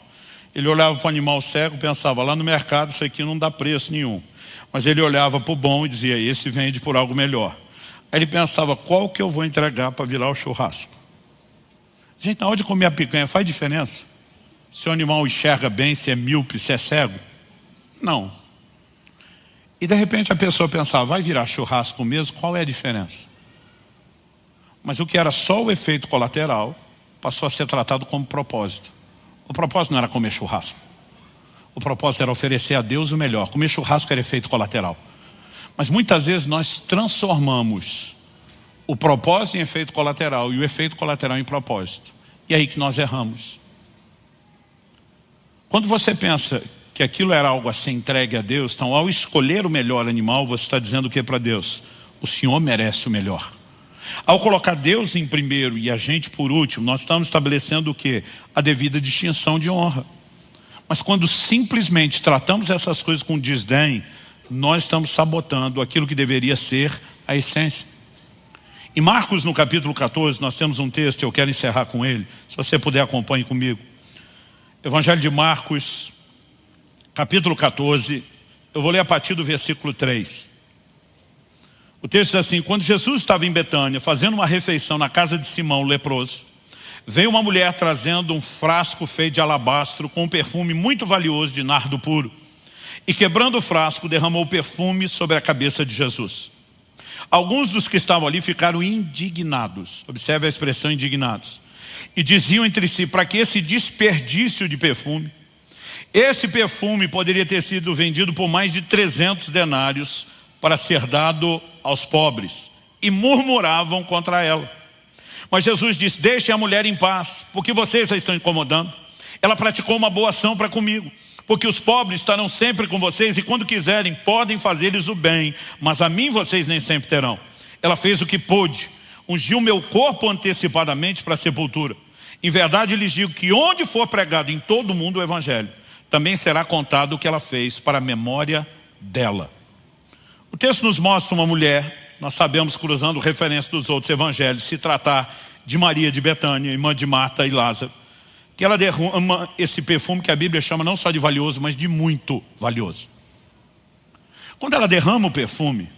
Ele olhava para o animal cego e pensava: lá no mercado isso aqui não dá preço nenhum. Mas ele olhava para o bom e dizia: esse vende por algo melhor. Aí ele pensava: qual que eu vou entregar para virar o churrasco? Gente, na hora de comer a picanha faz diferença? Se o animal enxerga bem, se é míope, se é cego? Não. E de repente a pessoa pensava: vai virar churrasco mesmo? Qual é a diferença? Mas o que era só o efeito colateral passou a ser tratado como propósito. O propósito não era comer churrasco. O propósito era oferecer a Deus o melhor. Comer churrasco era efeito colateral. Mas muitas vezes nós transformamos o propósito em efeito colateral e o efeito colateral em propósito. E é aí que nós erramos. Quando você pensa que aquilo era algo a ser entregue a Deus, então ao escolher o melhor animal, você está dizendo o que para Deus? O Senhor merece o melhor. Ao colocar Deus em primeiro e a gente por último, nós estamos estabelecendo o quê? A devida distinção de honra. Mas quando simplesmente tratamos essas coisas com desdém, nós estamos sabotando aquilo que deveria ser a essência. Em Marcos, no capítulo 14, nós temos um texto, eu quero encerrar com ele. Se você puder, acompanhe comigo. Evangelho de Marcos, capítulo 14, eu vou ler a partir do versículo 3. O texto diz assim: quando Jesus estava em Betânia, fazendo uma refeição na casa de Simão, o leproso, veio uma mulher trazendo um frasco feito de alabastro com um perfume muito valioso de nardo puro. E quebrando o frasco, derramou o perfume sobre a cabeça de Jesus. Alguns dos que estavam ali ficaram indignados. Observe a expressão indignados. E diziam entre si: para que esse desperdício de perfume? Esse perfume poderia ter sido vendido por mais de 300 denários para ser dado aos pobres. E murmuravam contra ela. Mas Jesus disse: deixem a mulher em paz, porque vocês a estão incomodando. Ela praticou uma boa ação para comigo, porque os pobres estarão sempre com vocês e quando quiserem podem fazer-lhes o bem, mas a mim vocês nem sempre terão. Ela fez o que pôde, ungiu meu corpo antecipadamente para a sepultura. Em verdade lhes digo que onde for pregado em todo o mundo o evangelho, também será contado o que ela fez para a memória dela. O texto nos mostra uma mulher, nós sabemos, cruzando referência dos outros evangelhos, se tratar de Maria de Betânia, irmã de Marta e Lázaro, que ela derrama esse perfume que a Bíblia chama não só de valioso, mas de muito valioso. Quando ela derrama o perfume,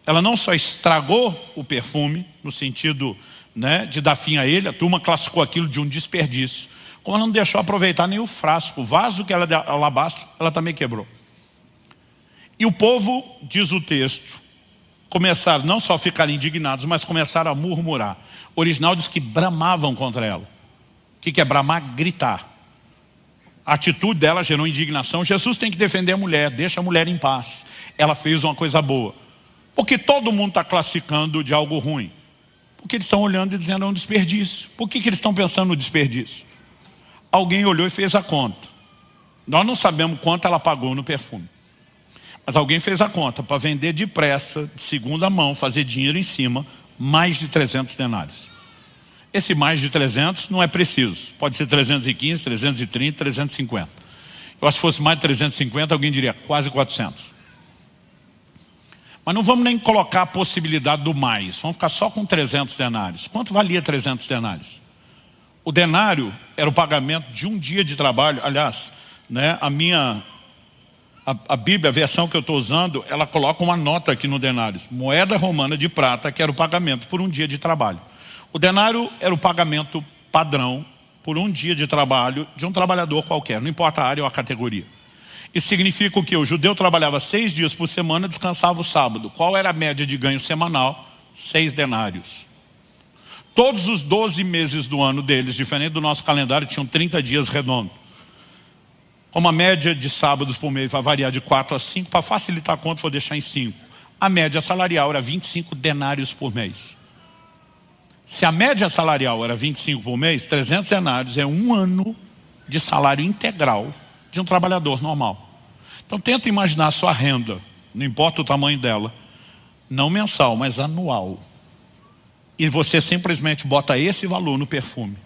ela não só estragou o perfume, no sentido, né, de dar fim a ele, a turma classificou aquilo de um desperdício, como ela não deixou aproveitar nem o frasco, o vaso que ela de alabastro, ela também quebrou. E o povo, diz o texto, começaram não só a ficar indignados, mas começaram a murmurar. O original diz que bramavam contra ela. O que é bramar? Gritar. A atitude dela gerou indignação. Jesus tem que defender a mulher, deixa a mulher em paz. Ela fez uma coisa boa. Porque todo mundo está classificando de algo ruim? Porque eles estão olhando e dizendo é um desperdício. Por que eles estão pensando no desperdício? Alguém olhou e fez a conta. Nós não sabemos quanto ela pagou no perfume. Mas alguém fez a conta para vender depressa, de segunda mão, fazer dinheiro em cima, mais de 300 denários. Esse mais de 300 não é preciso. Pode ser 315, 330, 350. Eu acho que se fosse mais de 350, alguém diria quase 400. Mas não vamos nem colocar a possibilidade do mais. Vamos ficar só com 300 denários. Quanto valia 300 denários? O denário era o pagamento de um dia de trabalho. Aliás, né, a minha A Bíblia, a versão que eu estou usando, ela coloca uma nota aqui no denário. Moeda romana de prata, que era o pagamento por um dia de trabalho. O denário era o pagamento padrão por um dia de trabalho de um trabalhador qualquer, não importa a área ou a categoria. Isso significa que o judeu trabalhava 6 dias por semana, descansava o sábado. Qual era a média de ganho semanal? 6 denários. Todos os 12 meses do ano deles, diferente do nosso calendário, tinham 30 dias redondos. Como a média de sábados por mês vai variar de 4 a 5, para facilitar a conta, vou deixar em 5. A média salarial era 25 denários por mês. Se a média salarial era 25 por mês, 300 denários é um ano de salário integral de um trabalhador normal. Então tenta imaginar a sua renda, não importa o tamanho dela, não mensal, mas anual. E você simplesmente bota esse valor no perfume.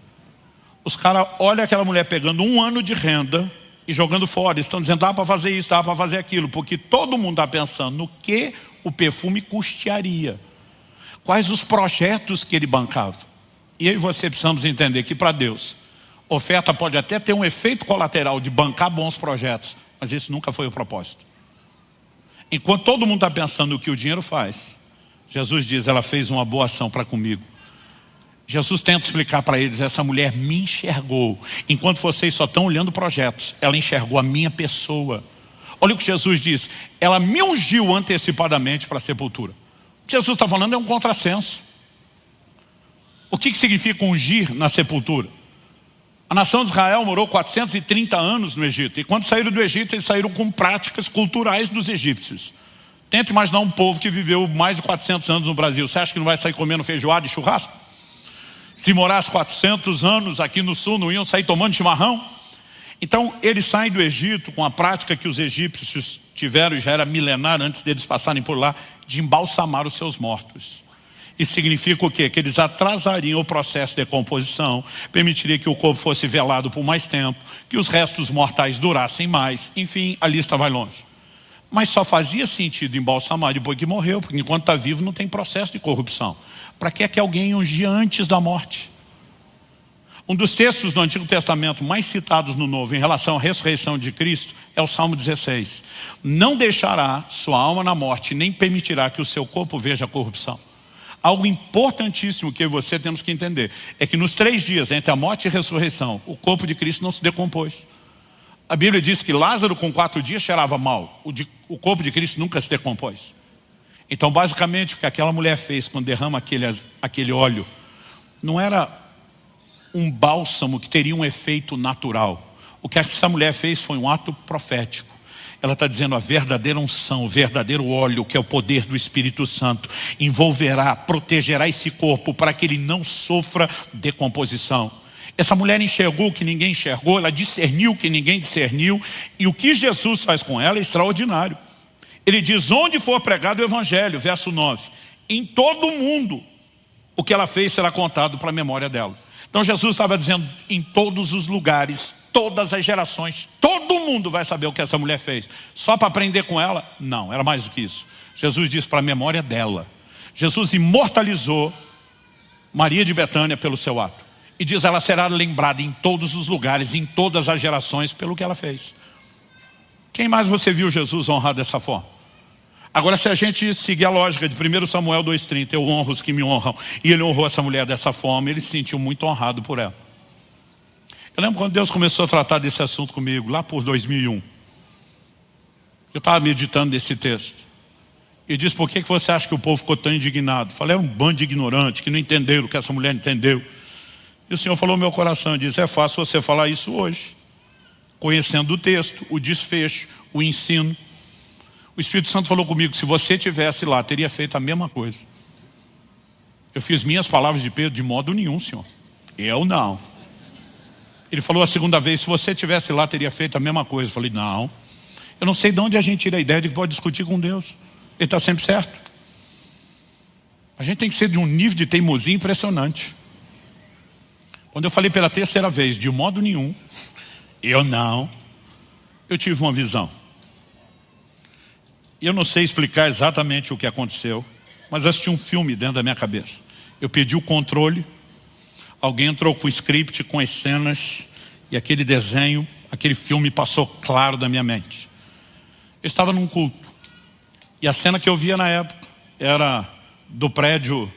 Os caras olham aquela mulher pegando um ano de renda e jogando fora. Estão dizendo, dá para fazer isso, dá para fazer aquilo. Porque todo mundo está pensando no que o perfume custearia. Quais os projetos que ele bancava. E eu e você precisamos entender que para Deus, oferta pode até ter um efeito colateral de bancar bons projetos, mas esse nunca foi o propósito. Enquanto todo mundo está pensando no que o dinheiro faz, Jesus diz, ela fez uma boa ação para comigo. Jesus tenta explicar para eles, essa mulher me enxergou. Enquanto vocês só estão olhando projetos, ela enxergou a minha pessoa. Olha o que Jesus diz, ela me ungiu antecipadamente para a sepultura. O que Jesus está falando é um contrassenso. O que significa ungir na sepultura? A nação de Israel morou 430 anos no Egito. E quando saíram do Egito, eles saíram com práticas culturais dos egípcios. Tenta imaginar um povo que viveu mais de 400 anos no Brasil. Você acha que não vai sair comendo feijoada e churrasco? Se morasse 400 anos aqui no sul, não iam sair tomando chimarrão? Então, eles saem do Egito com a prática que os egípcios tiveram, já era milenar antes deles passarem por lá, de embalsamar os seus mortos. Isso significa o quê? Que eles atrasariam o processo de decomposição, permitiria que o corpo fosse velado por mais tempo, que os restos mortais durassem mais, enfim, a lista vai longe. Mas só fazia sentido embalsamar depois que morreu, porque enquanto está vivo não tem processo de corrupção. Para que é que alguém ungia antes da morte? Um dos textos do Antigo Testamento mais citados no Novo em relação à ressurreição de Cristo é o Salmo 16. Não deixará sua alma na morte, nem permitirá que o seu corpo veja a corrupção. Algo importantíssimo que eu e você temos que entender é que nos 3 dias entre a morte e a ressurreição, o corpo de Cristo não se decompôs. A Bíblia diz que Lázaro com 4 dias cheirava mal. O corpo de Cristo nunca se decompôs. Então basicamente o que aquela mulher fez quando derrama aquele óleo não era um bálsamo que teria um efeito natural. O que essa mulher fez foi um ato profético. Ela está dizendo a verdadeira unção, o verdadeiro óleo, que é o poder do Espírito Santo, envolverá, protegerá esse corpo para que ele não sofra decomposição. Essa mulher enxergou o que ninguém enxergou, ela discerniu o que ninguém discerniu, e o que Jesus faz com ela é extraordinário. Ele diz, onde for pregado o Evangelho, verso 9, em todo o mundo, o que ela fez será contado para a memória dela. Então Jesus estava dizendo, em todos os lugares, todas as gerações, todo mundo vai saber o que essa mulher fez. Só para aprender com ela? Não, era mais do que isso. Jesus disse para a memória dela. Jesus imortalizou Maria de Betânia pelo seu ato. E diz, ela será lembrada em todos os lugares, em todas as gerações, pelo que ela fez. Quem mais você viu Jesus honrar dessa forma? Agora, se a gente seguir a lógica de 1 Samuel 2,30, eu honro os que me honram, e ele honrou essa mulher dessa forma, ele se sentiu muito honrado por ela. Eu lembro quando Deus começou a tratar desse assunto comigo, lá por 2001. Eu estava meditando nesse texto. E disse, por que você acha que o povo ficou tão indignado? Eu falei, é um bando de ignorantes que não entenderam o que essa mulher entendeu. E o Senhor falou no meu coração, disse, é fácil você falar isso hoje, conhecendo o texto, o desfecho, o ensino. O Espírito Santo falou comigo, se você estivesse lá, teria feito a mesma coisa. Eu fiz minhas palavras de Pedro, de modo nenhum, Senhor. Eu não. Ele falou a segunda vez, se você estivesse lá, teria feito a mesma coisa. Eu falei, não. Eu não sei de onde a gente tira a ideia de que pode discutir com Deus. Ele está sempre certo. A gente tem que ser de um nível de teimosia impressionante. Quando eu falei pela terceira vez, de modo nenhum, eu não, eu tive uma visão. Eu não sei explicar exatamente o que aconteceu, mas assisti um filme dentro da minha cabeça. Eu pedi o controle, alguém entrou com o script, com as cenas, e aquele desenho, aquele filme passou claro da minha mente. Eu estava num culto. E a cena que eu via na época era do prédio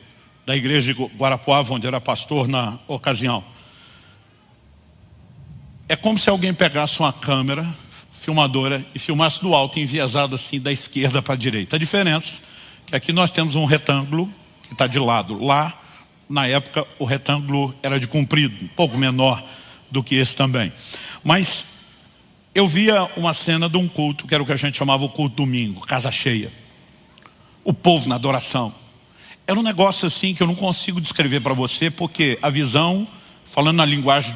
da igreja de Guarapuava, onde era pastor na ocasião. É como se alguém pegasse uma câmera filmadora e filmasse do alto, enviesado assim, da esquerda para a direita. A diferença é que aqui nós temos um retângulo que está de lado. Lá, na época, o retângulo era de comprido, um pouco menor do que esse também. Mas eu via uma cena de um culto, que era o que a gente chamava o culto domingo, casa cheia. O povo na adoração. Era um negócio assim que eu não consigo descrever para você, porque a visão, falando na linguagem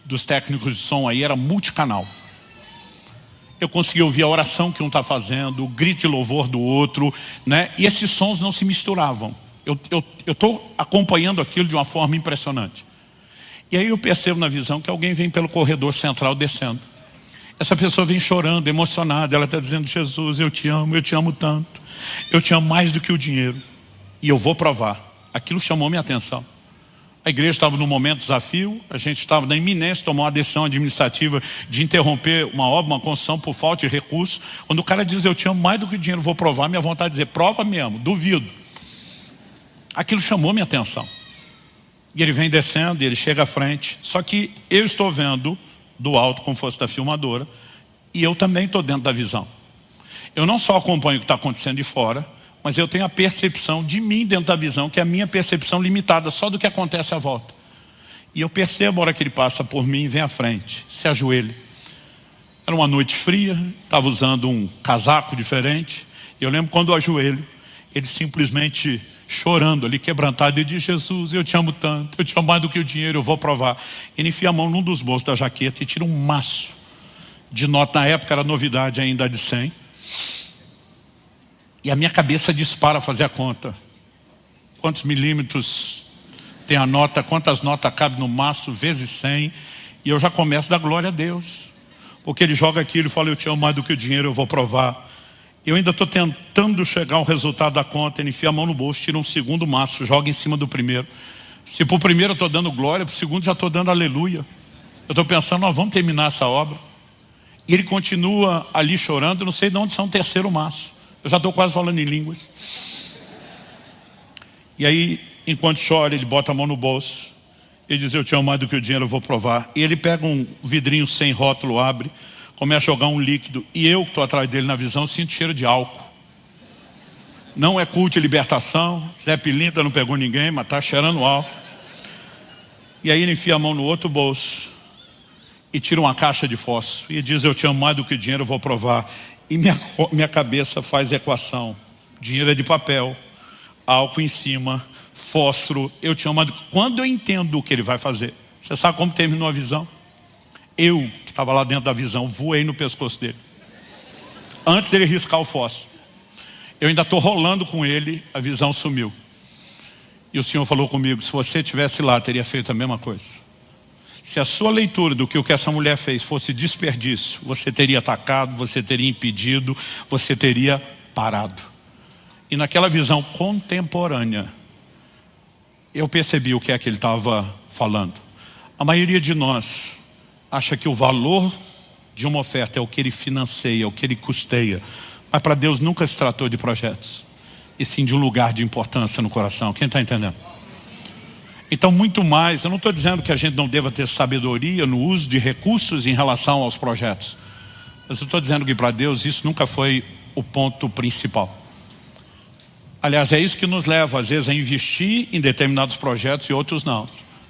dos técnicos de som aí, era multicanal. Eu conseguia ouvir a oração que um está fazendo, o grito de louvor do outro, né? E esses sons não se misturavam. Eu estou acompanhando aquilo de uma forma impressionante. E aí eu percebo na visão que alguém vem pelo corredor central descendo. Essa pessoa vem chorando, emocionada, ela está dizendo: Jesus, eu te amo tanto, eu te amo mais do que o dinheiro, e eu vou provar. Aquilo chamou minha atenção. A igreja estava num momento de desafio, a gente estava na iminência de tomar uma decisão administrativa de interromper uma obra, uma construção por falta de recurso. Quando o cara diz: eu te amo mais do que o dinheiro, vou provar, minha vontade é dizer: prova mesmo, duvido. Aquilo chamou minha atenção. E ele vem descendo, e ele chega à frente. Só que eu estou vendo do alto, como fosse da filmadora, e eu também estou dentro da visão. Eu não só acompanho o que está acontecendo de fora, mas eu tenho a percepção de mim dentro da visão, que é a minha percepção limitada só do que acontece à volta. E eu percebo a hora que ele passa por mim e vem à frente, se ajoelha. Era uma noite fria, estava usando um casaco diferente. Eu lembro quando eu ajoelho, ele simplesmente chorando ali, quebrantado, ele diz: Jesus, eu te amo tanto, eu te amo mais do que o dinheiro, eu vou provar. Ele enfia a mão num dos bolsos da jaqueta e tira um maço de nota. Na época era novidade ainda, de 100. E a minha cabeça dispara a fazer a conta. Quantos milímetros tem a nota, quantas notas cabem no maço, vezes 100. E eu já começo a dar glória a Deus. Porque ele joga aquilo e fala: eu te amo mais do que o dinheiro, eu vou provar. Eu ainda estou tentando chegar ao resultado da conta. Ele enfia a mão no bolso, tira um segundo maço, joga em cima do primeiro. Se para o primeiro eu estou dando glória, para o segundo já estou dando aleluia. Eu estou pensando: nós vamos terminar essa obra. E ele continua ali chorando, não sei de onde são o terceiro maço. Eu já estou quase falando em línguas. E aí, enquanto chora, ele bota a mão no bolso. Ele diz: eu te amo mais do que o dinheiro, eu vou provar. E ele pega um vidrinho sem rótulo, abre, começa a jogar um líquido. E eu que estou atrás dele na visão, sinto cheiro de álcool. Não é culto de libertação. Zé Pilinta não pegou ninguém, mas está cheirando álcool. E aí ele enfia a mão no outro bolso e tira uma caixa de fósforo. E diz: eu te amo mais do que o dinheiro, eu vou provar. E minha cabeça faz equação. Dinheiro é de papel, álcool em cima, fósforo, eu te amo. Quando eu entendo o que ele vai fazer, você sabe como terminou a visão? Eu, que estava lá dentro da visão, voei no pescoço dele. Antes dele riscar o fósforo. Eu ainda estou rolando com ele, a visão sumiu. E o Senhor falou comigo: se você estivesse lá, teria feito a mesma coisa. Se a sua leitura do que essa mulher fez fosse desperdício, você teria atacado, você teria impedido, você teria parado. E naquela visão contemporânea, eu percebi o que é que ele estava falando. A maioria de nós acha que o valor de uma oferta é o que ele financia, é o que ele custeia. Mas para Deus nunca se tratou de projetos, e sim de um lugar de importância no coração. Quem está entendendo? Então, muito mais, eu não estou dizendo que a gente não deva ter sabedoria no uso de recursos em relação aos projetos. Mas eu estou dizendo que para Deus isso nunca foi o ponto principal. Aliás, é isso que nos leva às vezes a investir em determinados projetos e outros não.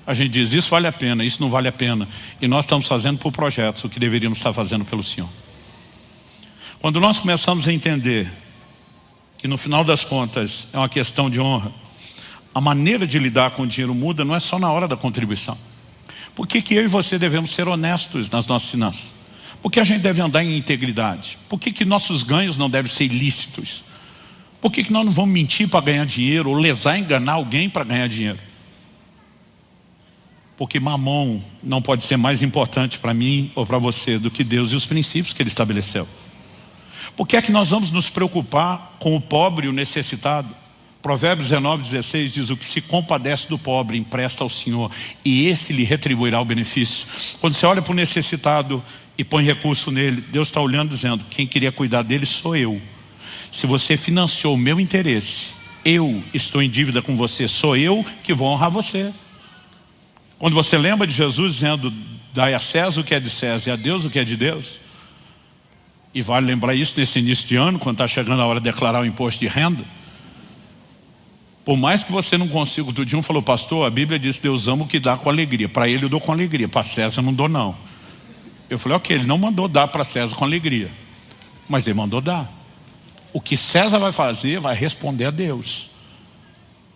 A gente diz: isso vale a pena, isso não vale a pena. E nós estamos fazendo por projetos o que deveríamos estar fazendo pelo Senhor. Quando nós começamos a entender que no final das contas é uma questão de honra, a maneira de lidar com o dinheiro muda, não é só na hora da contribuição. Por que eu e você devemos ser honestos nas nossas finanças? Por que a gente deve andar em integridade? Por que nossos ganhos não devem ser ilícitos? Por que nós não vamos mentir para ganhar dinheiro, ou lesar, enganar alguém para ganhar dinheiro? Porque mamon não pode ser mais importante para mim ou para você do que Deus e os princípios que Ele estabeleceu. Por que é que nós vamos nos preocupar com o pobre e o necessitado? Provérbios 19:16 diz: o que se compadece do pobre empresta ao Senhor, e esse lhe retribuirá o benefício. Quando você olha para o necessitado e põe recurso nele, Deus está olhando dizendo: quem queria cuidar dele sou eu. Se você financiou o meu interesse, eu estou em dívida com você, sou eu que vou honrar você. Quando você lembra de Jesus dizendo: dai a César o que é de César e a Deus o que é de Deus, e vale lembrar isso nesse início de ano, quando está chegando a hora de declarar o imposto de renda. Por mais que você não consiga, outro dia um falou: pastor, a Bíblia diz que Deus ama o que dá com alegria. Para ele eu dou com alegria, para César eu não dou não. Eu falei: ok, ele não mandou dar para César com alegria, mas ele mandou dar. O que César vai fazer, vai responder a Deus.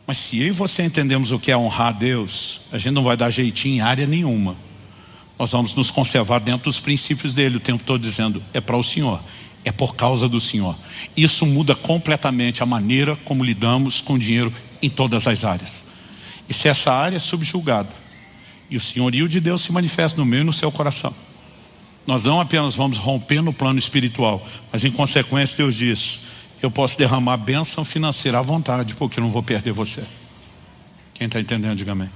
Mas se eu e você entendemos o que é honrar a Deus, a gente não vai dar jeitinho em área nenhuma. Nós vamos nos conservar dentro dos princípios dele, o tempo todo dizendo: é para o Senhor, é por causa do Senhor. Isso muda completamente a maneira como lidamos com o dinheiro em todas as áreas. E se essa área é subjugada, e o senhorio de Deus se manifesta no meu e no seu coração, nós não apenas vamos romper no plano espiritual, mas em consequência Deus diz: eu posso derramar bênção financeira à vontade, porque eu não vou perder você. Quem está entendendo, diga amém.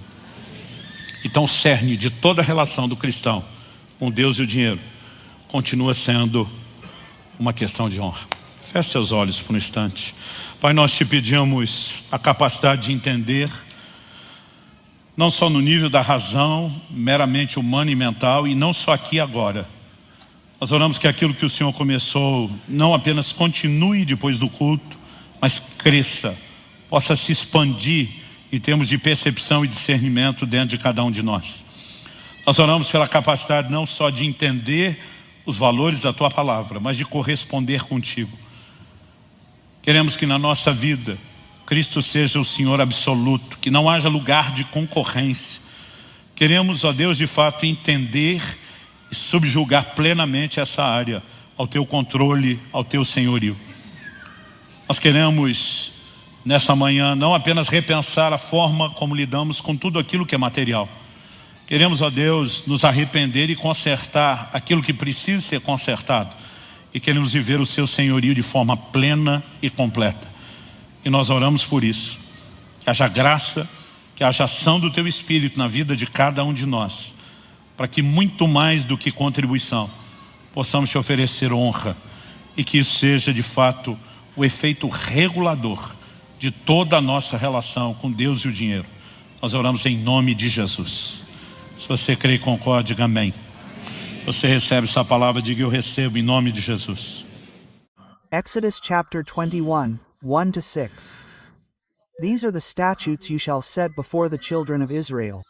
Então o cerne de toda a relação do cristão com Deus e o dinheiro continua sendo uma questão de honra. Feche seus olhos por um instante. Pai, nós te pedimos a capacidade de entender, não só no nível da razão, meramente humana e mental, e não só aqui e agora. Nós oramos que aquilo que o Senhor começou não apenas continue depois do culto, mas cresça, possa se expandir em termos de percepção e discernimento dentro de cada um de nós. Nós oramos pela capacidade não só de entender os valores da Tua palavra, mas de corresponder contigo. Queremos que na nossa vida Cristo seja o Senhor absoluto, que não haja lugar de concorrência. Queremos, ó Deus, de fato entender e subjugar plenamente essa área ao Teu controle, ao Teu senhorio. Nós queremos nessa manhã não apenas repensar a forma como lidamos com tudo aquilo que é material. Queremos, ó Deus, nos arrepender e consertar aquilo que precisa ser consertado. E queremos viver o Seu senhorio de forma plena e completa. E nós oramos por isso. Que haja graça, que haja ação do Teu Espírito na vida de cada um de nós, para que muito mais do que contribuição, possamos Te oferecer honra, e que isso seja de fato o efeito regulador de toda a nossa relação com Deus e o dinheiro. Nós oramos em nome de Jesus. Se você crê e concorda, diga amém. Você recebe essa palavra, diga: eu recebo em nome de Jesus. Exodus chapter 21, 1-6. These are the statutes you shall set before the children of Israel.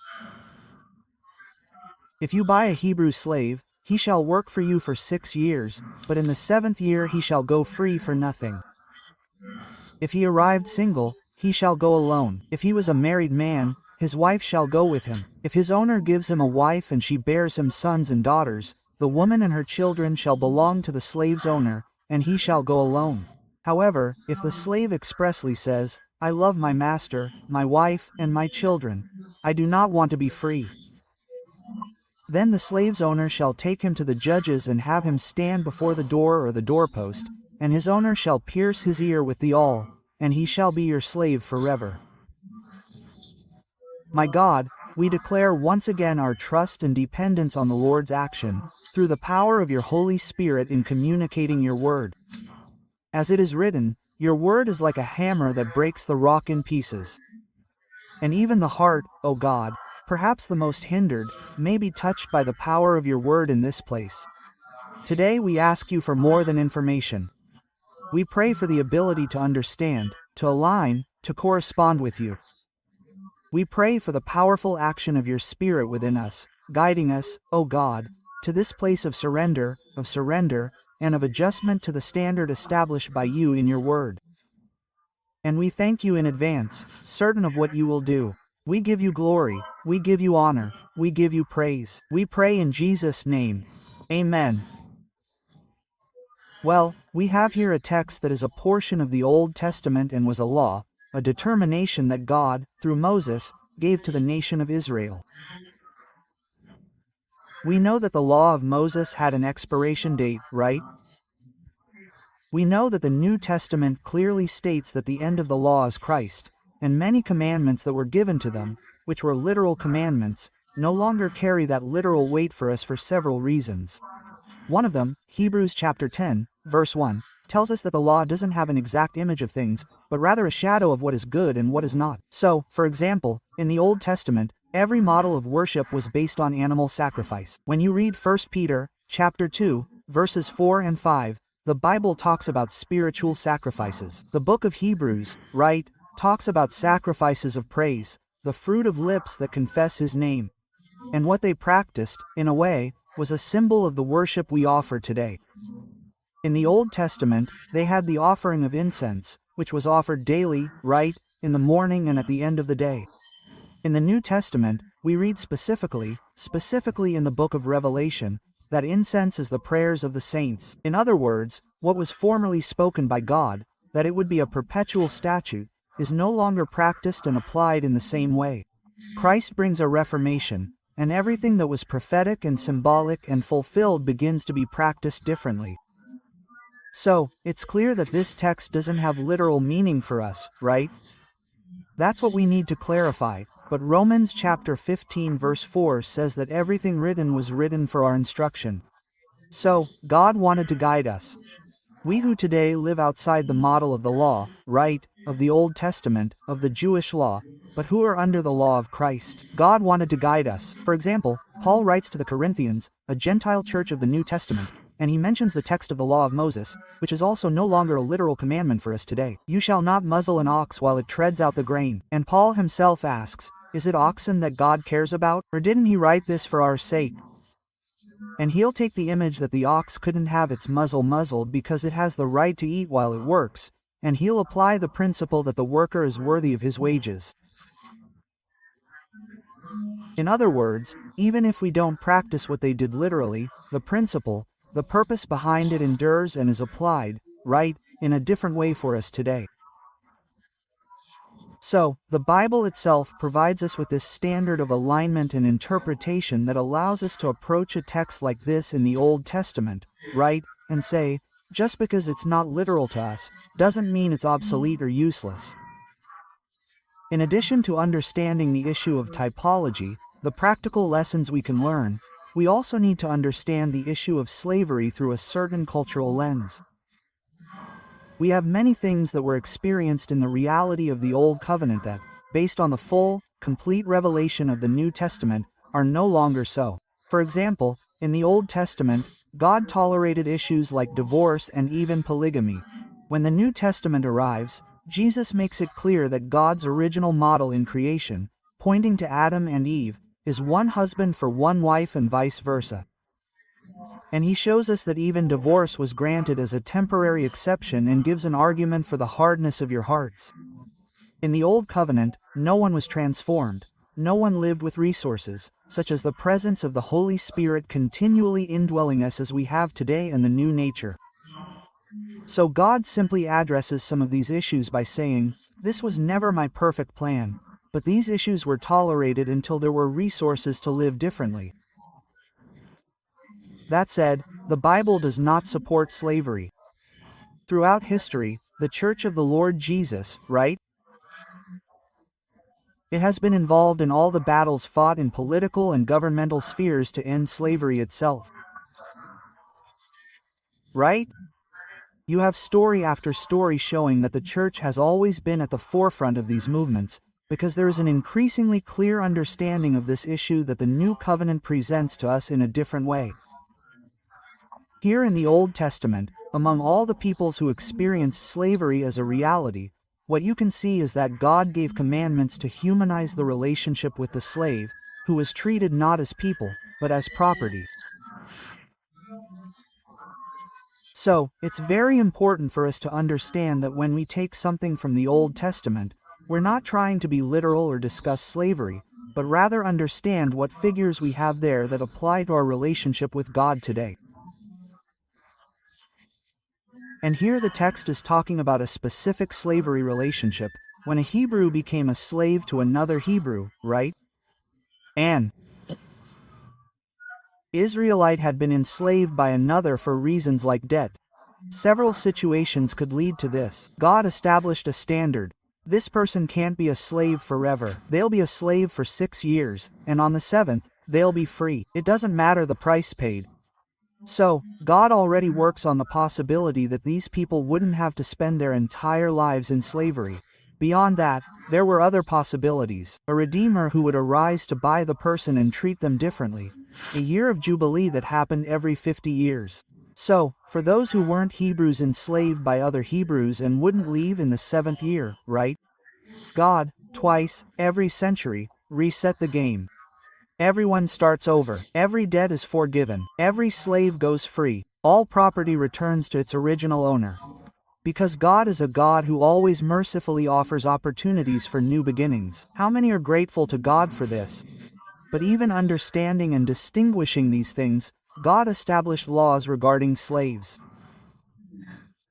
If you buy a Hebrew slave, he shall work for you for 6 years, but in the 7th year he shall go free for nothing. If he arrived single, he shall go alone. If he was a married man, his wife shall go with him. If his owner gives him a wife and she bears him sons and daughters, the woman and her children shall belong to the slave's owner, and he shall go alone. However, if the slave expressly says, I love my master, my wife, and my children, I do not want to be free, then the slave's owner shall take him to the judges and have him stand before the door or the doorpost, and his owner shall pierce his ear with the awl, and he shall be your slave forever. My God, we declare once again our trust and dependence on the Lord's action, through the power of your Holy Spirit in communicating your word. As it is written, your word is like a hammer that breaks the rock in pieces. And even the heart, O God, perhaps the most hindered, may be touched by the power of your word in this place. Today we ask you for more than information. We pray for the ability to understand, to align, to correspond with you. We pray for the powerful action of your Spirit within us, guiding us, O God, to this place of surrender, and of adjustment to the standard established by you in your word. And we thank you in advance, certain of what you will do. We give you glory, we give you honor, we give you praise. We pray in Jesus' name. Amen. Well, we have here a text that is a portion of the Old Testament and was a law, a determination that God, through Moses, gave to the nation of Israel. We know that the law of Moses had an expiration date, right? We know that the New Testament clearly states that the end of the law is Christ, and many commandments that were given to them, which were literal commandments, no longer carry that literal weight for us for several reasons. One of them, Hebrews chapter 10, verse 1, tells us that the law doesn't have an exact image of things, but rather a shadow of what is good and what is not. So, for example, in the Old Testament, every model of worship was based on animal sacrifice. When you read 1 Peter chapter 2, verses 4 and 5, the Bible talks about spiritual sacrifices. The book of Hebrews, right, talks about sacrifices of praise, the fruit of lips that confess his name. And what they practiced, in a way, was a symbol of the worship we offer today. In the Old Testament, they had the offering of incense, which was offered daily, right, in the morning and at the end of the day. In the New Testament, we read specifically in the book of Revelation, that incense is the prayers of the saints. In other words, what was formerly spoken by God, that it would be a perpetual statute, is no longer practiced and applied in the same way. Christ brings a reformation, and everything that was prophetic and symbolic and fulfilled begins to be practiced differently. So, it's clear that this text doesn't have literal meaning for us, right? That's what we need to clarify, but Romans chapter 15 verse 4 says that everything written was written for our instruction. So, God wanted to guide us. We who today live outside the model of the law, right, of the Old Testament, of the Jewish law, but who are under the law of Christ, God wanted to guide us. For example, Paul writes to the Corinthians, a Gentile church of the New Testament, and he mentions the text of the law of Moses, which is also no longer a literal commandment for us today. You shall not muzzle an ox while it treads out the grain. And Paul himself asks, is it oxen that God cares about, or didn't he write this for our sake? And he'll take the image that the ox couldn't have its muzzle muzzled because it has the right to eat while it works, and he'll apply the principle that the worker is worthy of his wages. In other words, even if we don't practice what they did literally, the principle, the purpose behind it endures and is applied, right, in a different way for us today. So, the Bible itself provides us with this standard of alignment and interpretation that allows us to approach a text like this in the Old Testament, right, and say, just because it's not literal to us, doesn't mean it's obsolete or useless. In addition to understanding the issue of typology, the practical lessons we can learn, we also need to understand the issue of slavery through a certain cultural lens. We have many things that were experienced in the reality of the Old Covenant that, based on the full, complete revelation of the New Testament, are no longer so. For example, in the Old Testament, God tolerated issues like divorce and even polygamy. When the New Testament arrives, Jesus makes it clear that God's original model in creation, pointing to Adam and Eve, is one husband for one wife and vice versa. And he shows us that even divorce was granted as a temporary exception and gives an argument for the hardness of your hearts. In the Old Covenant, no one was transformed. No one lived with resources, such as the presence of the Holy Spirit continually indwelling us as we have today in the new nature. So God simply addresses some of these issues by saying, "This was never my perfect plan, but these issues were tolerated until there were resources to live differently." That said, the Bible does not support slavery. Throughout history, the Church of the Lord Jesus, right? It has been involved in all the battles fought in political and governmental spheres to end slavery itself. Right? You have story after story showing that the Church has always been at the forefront of these movements, because there is an increasingly clear understanding of this issue that the New Covenant presents to us in a different way. Here in the Old Testament, among all the peoples who experienced slavery as a reality, what you can see is that God gave commandments to humanize the relationship with the slave, who was treated not as people, but as property. So, it's very important for us to understand that when we take something from the Old Testament, we're not trying to be literal or discuss slavery, but rather understand what figures we have there that apply to our relationship with God today. And here the text is talking about a specific slavery relationship, when a Hebrew became a slave to another Hebrew, right? An Israelite had been enslaved by another for reasons like debt. Several situations could lead to this. God established a standard. This person can't be a slave forever. They'll be a slave for 6 years, and on the 7th, they'll be free. It doesn't matter the price paid. So, God already works on the possibility that these people wouldn't have to spend their entire lives in slavery. Beyond that, there were other possibilities. A redeemer who would arise to buy the person and treat them differently. A year of Jubilee that happened every 50 years. So, for those who weren't Hebrews enslaved by other Hebrews and wouldn't leave in the 7th year, right? God, twice, every century, reset the game. Everyone starts over. Every debt is forgiven. Every slave goes free. All property returns to its original owner. Because God is a God who always mercifully offers opportunities for new beginnings. How many are grateful to God for this? But even understanding and distinguishing these things, God established laws regarding slaves.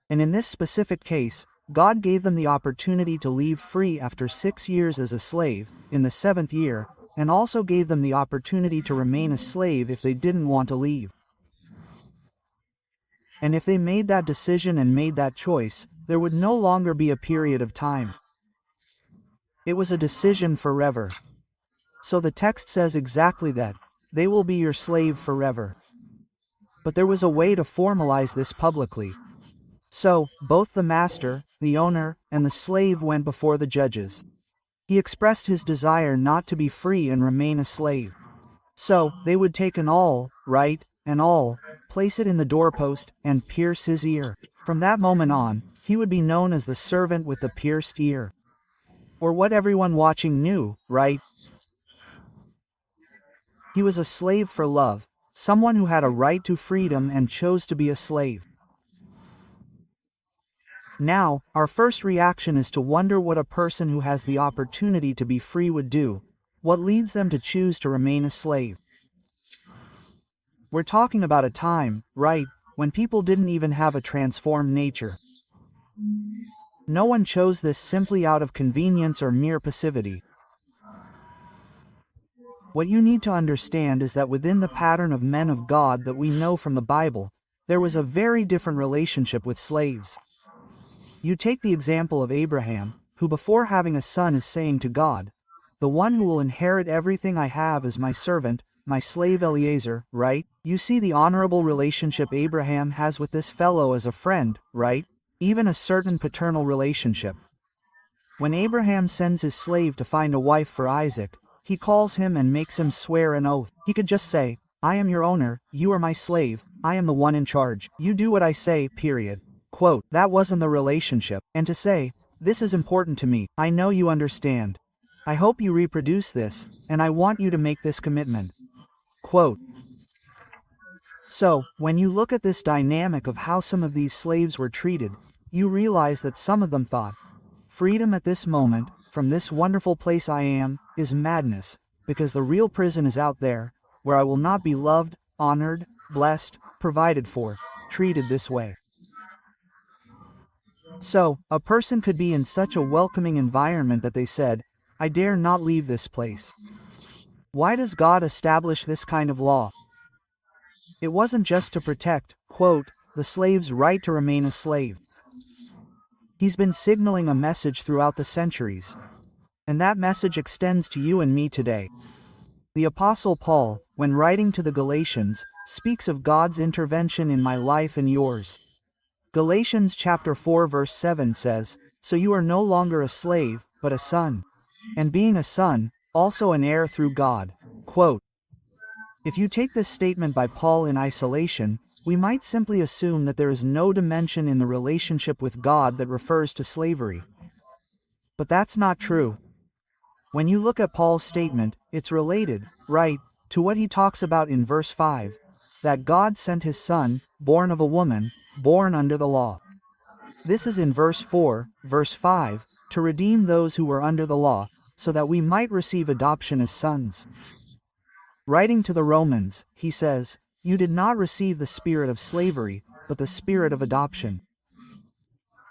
And in this specific case, God gave them the opportunity to leave free after 6 years as a slave, in the 7th year, and also gave them the opportunity to remain a slave if they didn't want to leave. And if they made that decision and made that choice, there would no longer be a period of time. It was a decision forever. So the text says exactly that. They will be your slave forever. But there was a way to formalize this publicly. So, both the master, the owner, and the slave went before the judges. He expressed his desire not to be free and remain a slave. So, they would take an awl, right, an awl, place it in the doorpost, and pierce his ear. From that moment on, he would be known as the servant with the pierced ear. Or what everyone watching knew, right? He was a slave for love, someone who had a right to freedom and chose to be a slave. Now, our first reaction is to wonder what a person who has the opportunity to be free would do. What leads them to choose to remain a slave? We're talking about a time, right, when people didn't even have a transformed nature. No one chose this simply out of convenience or mere passivity. What you need to understand is that within the pattern of men of God that we know from the Bible, there was a very different relationship with slaves. You take the example of Abraham, who before having a son is saying to God, "The one who will inherit everything I have is my servant, my slave Eliezer," right? You see the honorable relationship Abraham has with this fellow as a friend, right? Even a certain paternal relationship. When Abraham sends his slave to find a wife for Isaac, he calls him and makes him swear an oath. He could just say, "I am your owner, you are my slave, I am the one in charge. You do what I say, period." Quote, that wasn't the relationship. And to say, "This is important to me, I know you understand. I hope you reproduce this, and I want you to make this commitment." Quote. So, when you look at this dynamic of how some of these slaves were treated, you realize that some of them thought, freedom at this moment, from this wonderful place I am, is madness, because the real prison is out there, where I will not be loved, honored, blessed, provided for, treated this way. So, a person could be in such a welcoming environment that they said, "I dare not leave this place." Why does God establish this kind of law? It wasn't just to protect, quote, the slave's right to remain a slave. He's been signaling a message throughout the centuries. And that message extends to you and me today. The Apostle Paul, when writing to the Galatians, speaks of God's intervention in my life and yours. Galatians chapter 4 verse 7 says, "So you are no longer a slave, but a son. And being a son, also an heir through God." Quote. If you take this statement by Paul in isolation, we might simply assume that there is no dimension in the relationship with God that refers to slavery. But that's not true. When you look at Paul's statement, it's related, right, to what he talks about in verse 5, that God sent his Son, born of a woman, born under the law. This is in verse 4, verse 5, to redeem those who were under the law, so that we might receive adoption as sons. Writing to the Romans, he says, "You did not receive the spirit of slavery, but the spirit of adoption."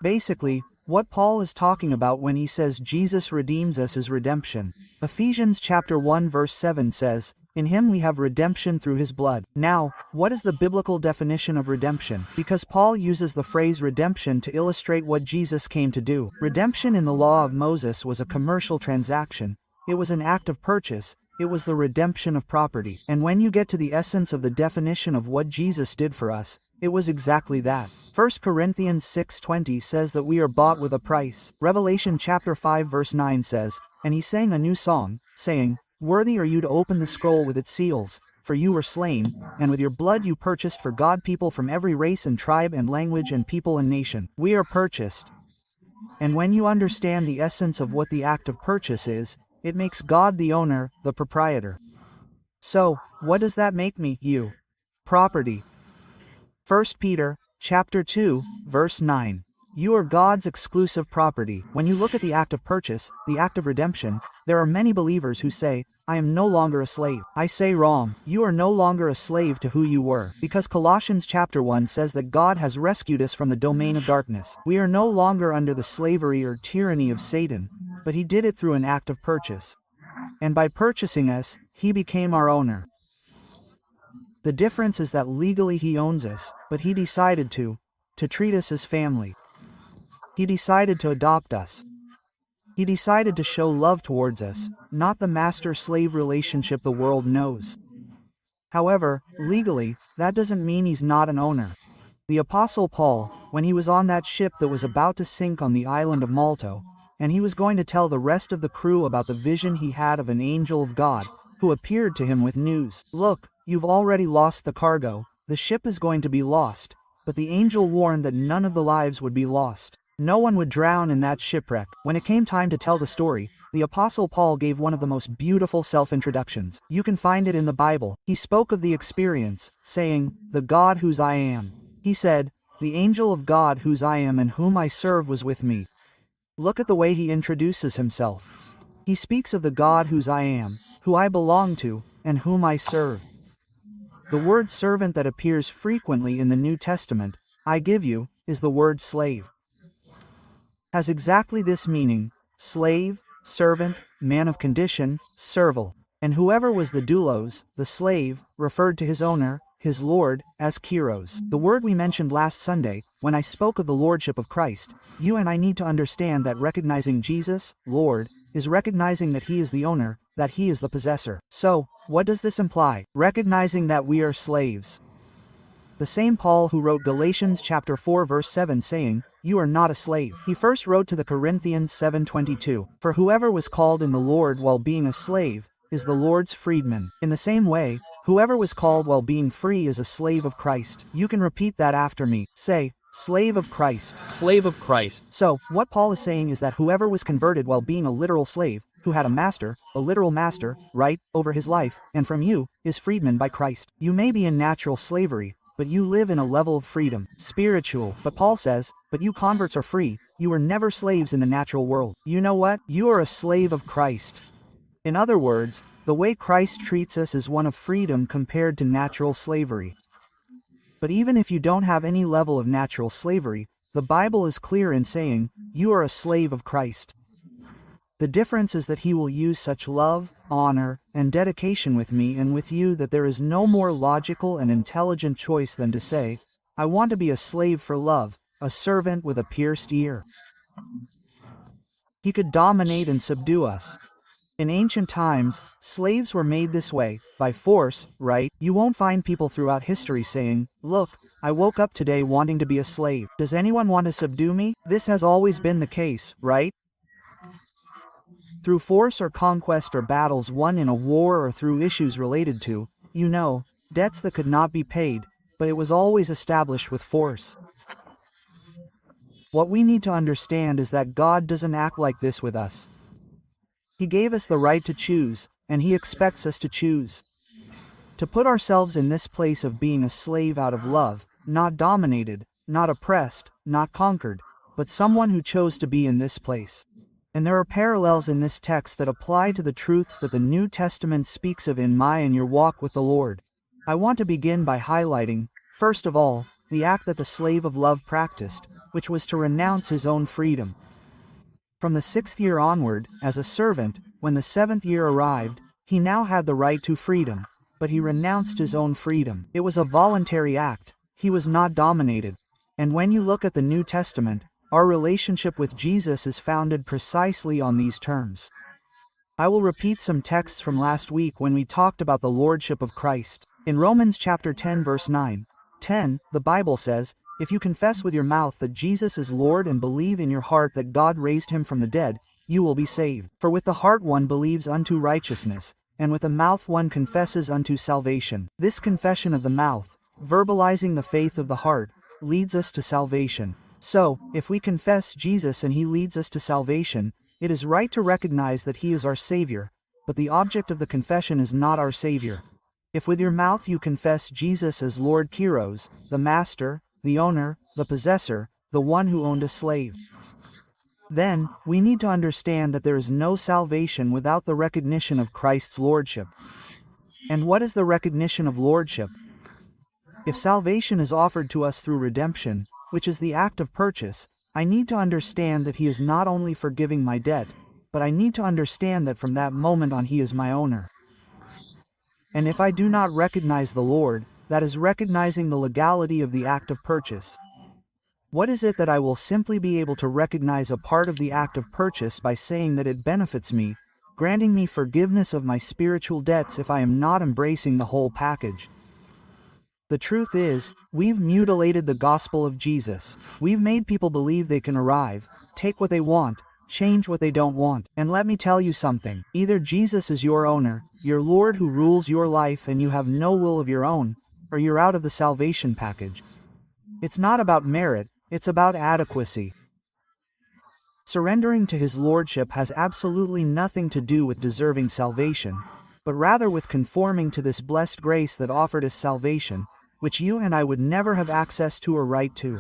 Basically, what Paul is talking about when he says Jesus redeems us is redemption. Ephesians chapter 1 verse 7 says, "In him we have redemption through his blood." Now, what is the biblical definition of redemption? Because Paul uses the phrase redemption to illustrate what Jesus came to do. Redemption in the law of Moses was a commercial transaction. It was an act of purchase. It was the redemption of property. And when you get to the essence of the definition of what Jesus did for us, it was exactly that. 1 Corinthians 6:20 says that we are bought with a price. Revelation chapter 5 verse 9 says, "And he sang a new song, saying, Worthy are you to open the scroll with its seals, for you were slain, and with your blood you purchased for God people from every race and tribe and language and people and nation." We are purchased. And when you understand the essence of what the act of purchase is, it makes God the owner, the proprietor. So, what does that make me? You. Property. 1 Peter, chapter 2, verse 9. You are God's exclusive property. When you look at the act of purchase, the act of redemption, there are many believers who say, "I am no longer a slave." I say wrong. You are no longer a slave to who you were, because Colossians chapter 1 says that God has rescued us from the domain of darkness. We are no longer under the slavery or tyranny of Satan, but he did it through an act of purchase. And by purchasing us, he became our owner. The difference is that legally he owns us, but he decided to treat us as family. He decided to adopt us. He decided to show love towards us, not the master-slave relationship the world knows. However, legally, that doesn't mean he's not an owner. The Apostle Paul, when he was on that ship that was about to sink on the island of Malta, and he was going to tell the rest of the crew about the vision he had of an angel of God, who appeared to him with news. "Look, you've already lost the cargo, the ship is going to be lost," but the angel warned that none of the lives would be lost. No one would drown in that shipwreck. When it came time to tell the story, the Apostle Paul gave one of the most beautiful self-introductions. You can find it in the Bible. He spoke of the experience, saying, "The God whose I am." He said, "The angel of God whose I am and whom I serve was with me." Look at the way he introduces himself. He speaks of the God whose I am, who I belong to, and whom I serve. The word servant that appears frequently in the New Testament, "I give you," is the word slave. Has exactly this meaning: slave, servant, man of condition, servile. And whoever was the doulos, the slave, referred to his owner, his Lord, as Kyros. The word we mentioned last Sunday, when I spoke of the lordship of Christ. You and I need to understand that recognizing Jesus, Lord, is recognizing that he is the owner, that he is the possessor. So, what does this imply? Recognizing that we are slaves. The same Paul who wrote Galatians chapter 4 verse 7 saying, "You are not a slave." He first wrote to the Corinthians 7:22, "For whoever was called in the Lord while being a slave, is the Lord's freedman." In the same way, whoever was called while being free is a slave of Christ. You can repeat that after me. Say, slave of Christ. Slave of Christ. So, what Paul is saying is that whoever was converted while being a literal slave, who had a master, a literal master, right, over his life, and from you, is freedman by Christ. You may be in natural slavery, but you live in a level of freedom, spiritual. But Paul says, but you converts are free. You were never slaves in the natural world. You know what? You are a slave of Christ. In other words, the way Christ treats us is one of freedom compared to natural slavery. But even if you don't have any level of natural slavery, the Bible is clear in saying, you are a slave of Christ. The difference is that he will use such love, honor, and dedication with me and with you that there is no more logical and intelligent choice than to say, I want to be a slave for love, a servant with a pierced ear. He could dominate and subdue us. In ancient times, slaves were made this way, by force, right? You won't find people throughout history saying, look, I woke up today wanting to be a slave. Does anyone want to subdue me? This has always been the case, right? Through force or conquest or battles won in a war or through issues related to, debts that could not be paid, but it was always established with force. What we need to understand is that God doesn't act like this with us. He gave us the right to choose, and he expects us to choose. To put ourselves in this place of being a slave out of love, not dominated, not oppressed, not conquered, but someone who chose to be in this place. And there are parallels in this text that apply to the truths that the New Testament speaks of in my and your walk with the Lord. I want to begin by highlighting, first of all, the act that the slave of love practiced, which was to renounce his own freedom. From the 6th year onward, as a servant, when the 7th year arrived, he now had the right to freedom, but he renounced his own freedom. It was a voluntary act. He was not dominated. And when you look at the New Testament, our relationship with Jesus is founded precisely on these terms. I will repeat some texts from last week when we talked about the lordship of Christ. In Romans chapter 10 verse 9-10, the Bible says, "If you confess with your mouth that Jesus is Lord and believe in your heart that God raised him from the dead, you will be saved. For with the heart one believes unto righteousness, and with the mouth one confesses unto salvation." This confession of the mouth, verbalizing the faith of the heart, leads us to salvation. So, if we confess Jesus and he leads us to salvation, it is right to recognize that he is our Savior, but the object of the confession is not our Savior. If with your mouth you confess Jesus as Lord Kyros, the master, the owner, the possessor, the one who owned a slave, then, we need to understand that there is no salvation without the recognition of Christ's lordship. And what is the recognition of lordship? If salvation is offered to us through redemption, which is the act of purchase, I need to understand that he is not only forgiving my debt, but I need to understand that from that moment on he is my owner. And if I do not recognize the Lord, that is recognizing the legality of the act of purchase. What is it that I will simply be able to recognize a part of the act of purchase by saying that it benefits me, granting me forgiveness of my spiritual debts if I am not embracing the whole package? The truth is, we've mutilated the gospel of Jesus. We've made people believe they can arrive, take what they want, change what they don't want. And let me tell you something. Either Jesus is your owner, your Lord who rules your life and you have no will of your own, or you're out of the salvation package. It's not about merit, it's about adequacy. Surrendering to his lordship has absolutely nothing to do with deserving salvation, but rather with conforming to this blessed grace that offered us salvation, which you and I would never have access to or right to.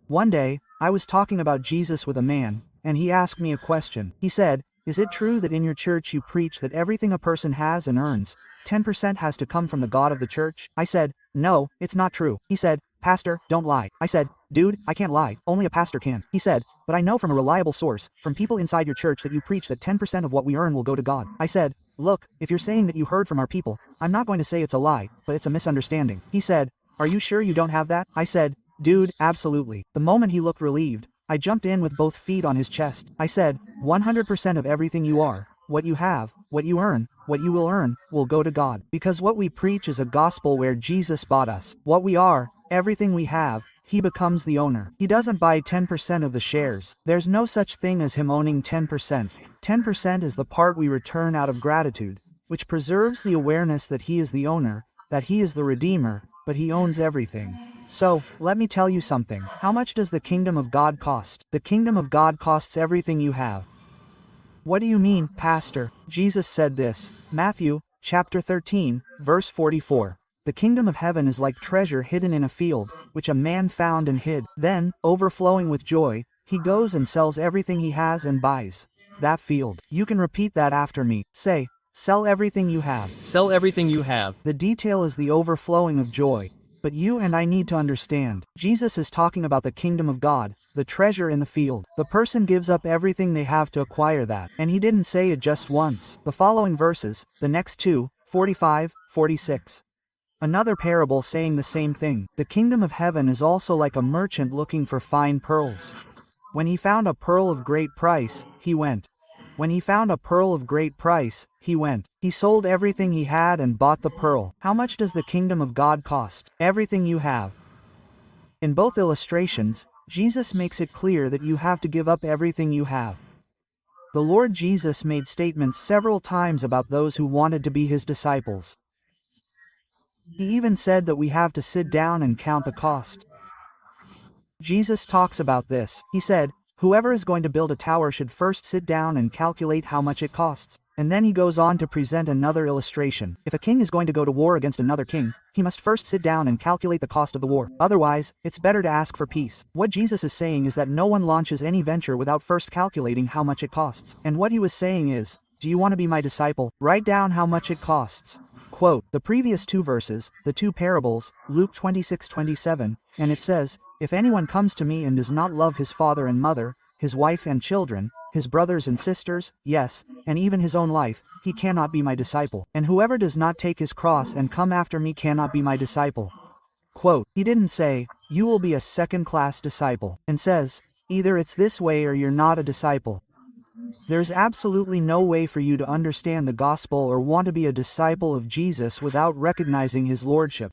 One day, I was talking about Jesus with a man, and he asked me a question. He said, "Is it true that in your church you preach that everything a person has and earns, 10% has to come from the God of the church?" I said, "No, it's not true." He said, "Pastor, don't lie." I said, "Dude, I can't lie, only a pastor can." He said, "But I know from a reliable source, from people inside your church that you preach that 10% of what we earn will go to God." I said, "Look, if you're saying that you heard from our people, I'm not going to say it's a lie, but it's a misunderstanding." He said, "Are you sure you don't have that?" I said, "Dude, absolutely." The moment he looked relieved, I jumped in with both feet on his chest. I said, 100% of everything you are, what you have, what you earn, what you will earn, will go to God. Because what we preach is a gospel where Jesus bought us. What we are, everything we have, he becomes the owner. He doesn't buy 10% of the shares. There's no such thing as him owning 10%. 10% is the part we return out of gratitude, which preserves the awareness that he is the owner, that he is the redeemer, but he owns everything. So, let me tell you something. How much does the kingdom of God cost? The kingdom of God costs everything you have. What do you mean, Pastor? Jesus said this, Matthew, chapter 13, verse 44. "The kingdom of heaven is like treasure hidden in a field, which a man found and hid. Then, overflowing with joy, he goes and sells everything he has and buys that field." You can repeat that after me. Say, sell everything you have. Sell everything you have. The detail is the overflowing of joy. But you and I need to understand. Jesus is talking about the kingdom of God, the treasure in the field. The person gives up everything they have to acquire that. And he didn't say it just once. The following verses, the next two, 45, 46. Another parable saying the same thing. "The kingdom of heaven is also like a merchant looking for fine pearls. When he found a pearl of great price, he went. When he found a pearl of great price, he went. He sold everything he had and bought the pearl." How much does the kingdom of God cost? Everything you have. In both illustrations, Jesus makes it clear that you have to give up everything you have. The Lord Jesus made statements several times about those who wanted to be his disciples. He even said that we have to sit down and count the cost. Jesus talks about this. He said, "Whoever is going to build a tower should first sit down and calculate how much it costs." And then he goes on to present another illustration. If a king is going to go to war against another king, he must first sit down and calculate the cost of the war. Otherwise, it's better to ask for peace. What Jesus is saying is that no one launches any venture without first calculating how much it costs. And what he was saying is, do you want to be my disciple? Write down how much it costs. Quote the previous two verses, the two parables, Luke 26:27, and it says, If anyone comes to me and does not love his father and mother, his wife and children, his brothers and sisters, yes, and even his own life, he cannot be my disciple. And whoever does not take his cross and come after me cannot be my disciple. Quote, he didn't say, you will be a second-class disciple, and says, either it's this way or you're not a disciple. There's absolutely no way for you to understand the gospel or want to be a disciple of Jesus without recognizing his lordship.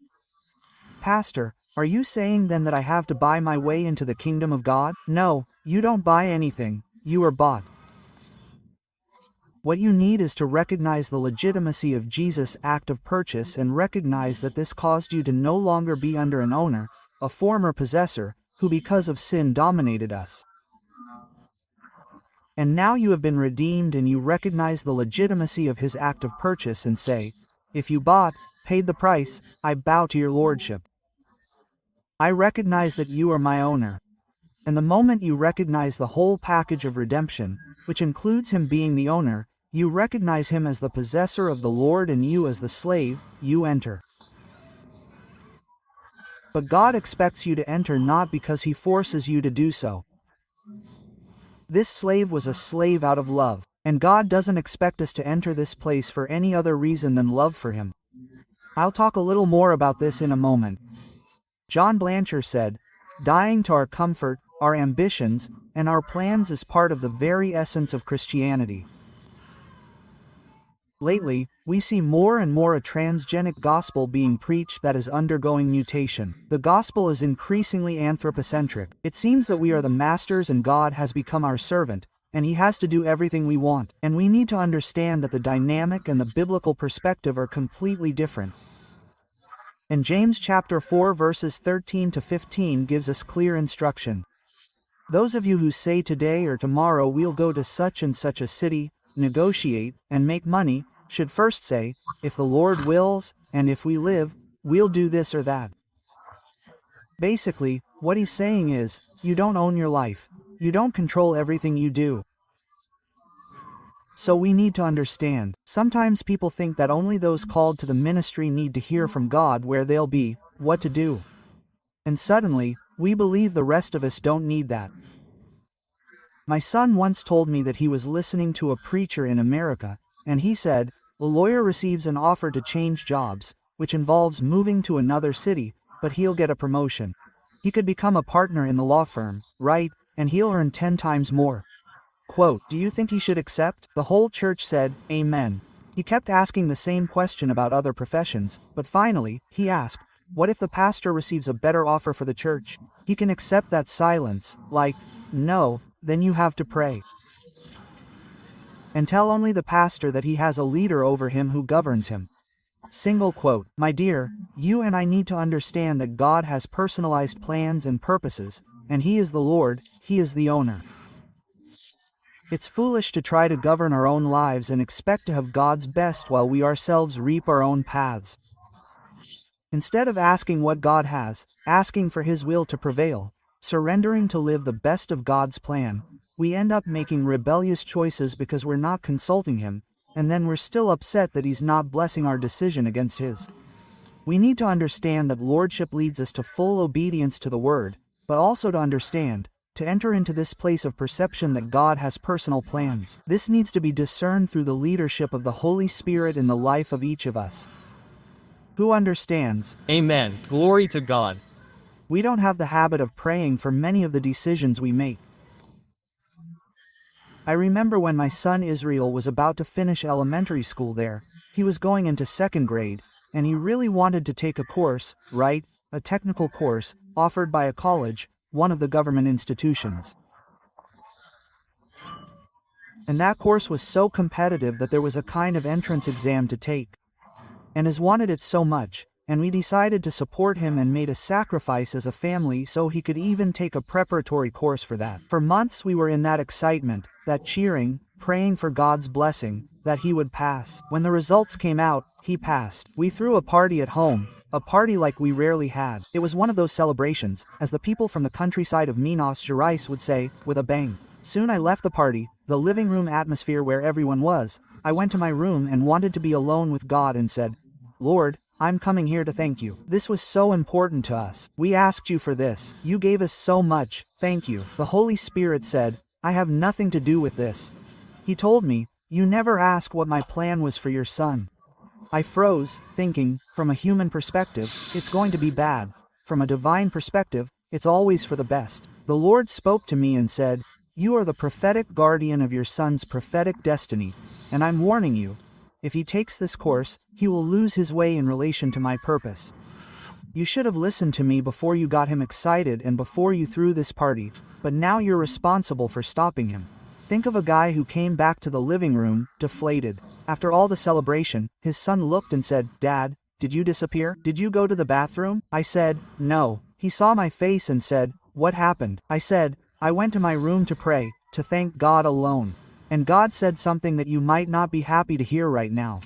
Pastor, are you saying then that I have to buy my way into the kingdom of God? No, you don't buy anything, you are bought. What you need is to recognize the legitimacy of Jesus' act of purchase and recognize that this caused you to no longer be under an owner, a former possessor, who because of sin dominated us. And now you have been redeemed and you recognize the legitimacy of his act of purchase and say, if you bought, paid the price, I bow to your lordship. I recognize that you are my owner. And the moment you recognize the whole package of redemption, which includes him being the owner, you recognize him as the possessor of the Lord and you as the slave, you enter. But God expects you to enter not because he forces you to do so. This slave was a slave out of love, and God doesn't expect us to enter this place for any other reason than love for him. I'll talk a little more about this in a moment. John Blanchard said, dying to our comfort, our ambitions, and our plans is part of the very essence of Christianity. Lately, we see more and more a transgenic gospel being preached that is undergoing mutation. The gospel is increasingly anthropocentric. It seems that we are the masters and God has become our servant, and he has to do everything we want. And we need to understand that the dynamic and the biblical perspective are completely different. And James chapter 4 verses 13 to 15 gives us clear instruction. Those of you who say today or tomorrow we'll go to such and such a city, negotiate, and make money, should first say, if the Lord wills, and if we live, we'll do this or that. Basically, what he's saying is, you don't own your life. You don't control everything you do. So we need to understand, sometimes people think that only those called to the ministry need to hear from God where they'll be, what to do. And suddenly, we believe the rest of us don't need that. My son once told me that he was listening to a preacher in America, and he said, a lawyer receives an offer to change jobs, which involves moving to another city, but he'll get a promotion. He could become a partner in the law firm, right, and he'll earn 10 times more. Quote, do you think he should accept? The whole church said, amen. He kept asking the same question about other professions, but finally, he asked, what if the pastor receives a better offer for the church? He can accept that silence, like, no, then you have to pray. And tell only the pastor that he has a leader over him who governs him. Single quote, my dear, you and I need to understand that God has personalized plans and purposes, and he is the Lord, he is the owner. It's foolish to try to govern our own lives and expect to have God's best while we ourselves reap our own paths. Instead of asking what God has, asking for his will to prevail, surrendering to live the best of God's plan, we end up making rebellious choices because we're not consulting him, and then we're still upset that he's not blessing our decision against his. We need to understand that lordship leads us to full obedience to the word, but also to understand, to enter into this place of perception that God has personal plans. This needs to be discerned through the leadership of the Holy Spirit in the life of each of us. Who understands? Amen. Glory to God. We don't have the habit of praying for many of the decisions we make. I remember when my son Israel was about to finish elementary school there, he was going into second grade, and he really wanted to take a course, right, a technical course, offered by a college, one of the government institutions. And that course was so competitive that there was a kind of entrance exam to take. And has wanted it so much, and we decided to support him and made a sacrifice as a family so he could even take a preparatory course for that. For months we were in that excitement, that cheering, praying for God's blessing, that he would pass. When the results came out, he passed. We threw a party at home, a party like we rarely had. It was one of those celebrations, as the people from the countryside of Minas Gerais would say, with a bang. Soon I left the party, the living room atmosphere where everyone was. I went to my room and wanted to be alone with God and said, Lord, I'm coming here to thank you. This was so important to us. We asked you for this. You gave us so much. Thank you. The Holy Spirit said, I have nothing to do with this. He told me, you never asked what my plan was for your son. I froze, thinking, from a human perspective, it's going to be bad. From a divine perspective, it's always for the best. The Lord spoke to me and said, you are the prophetic guardian of your son's prophetic destiny, and I'm warning you, if he takes this course, he will lose his way in relation to my purpose. You should have listened to me before you got him excited and before you threw this party, but now you're responsible for stopping him. Think of a guy who came back to the living room, deflated. After all the celebration, his son looked and said, Dad, did you disappear? Did you go to the bathroom? I said, no. He saw my face and said, what happened? I said, I went to my room to pray, to thank God alone. And God said something that you might not be happy to hear right now.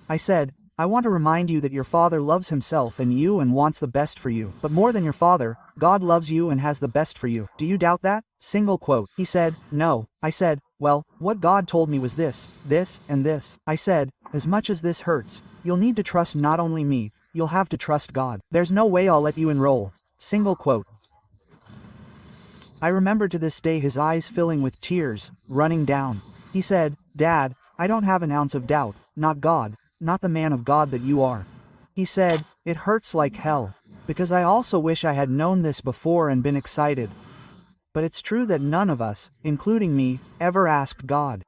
I said, I want to remind you that your father loves himself and you and wants the best for you. But more than your father, God loves you and has the best for you. Do you doubt that? Single quote. He said, no. I said, well, what God told me was this, and this. I said, as much as this hurts, you'll need to trust not only me, you'll have to trust God. There's no way I'll let you enroll. Single quote. I remember to this day his eyes filling with tears, running down. He said, Dad, I don't have an ounce of doubt, not God, not the man of God that you are. He said, it hurts like hell, because I also wish I had known this before and been excited. But it's true that none of us, including me, ever asked God.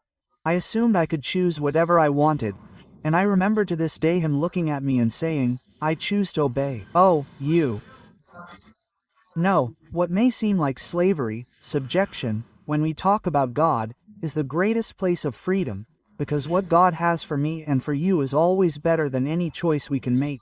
I assumed I could choose whatever I wanted, and I remember to this day him looking at me and saying, I choose to obey. Oh, you. No, what may seem like slavery, subjection, when we talk about God, is the greatest place of freedom, because what God has for me and for you is always better than any choice we can make.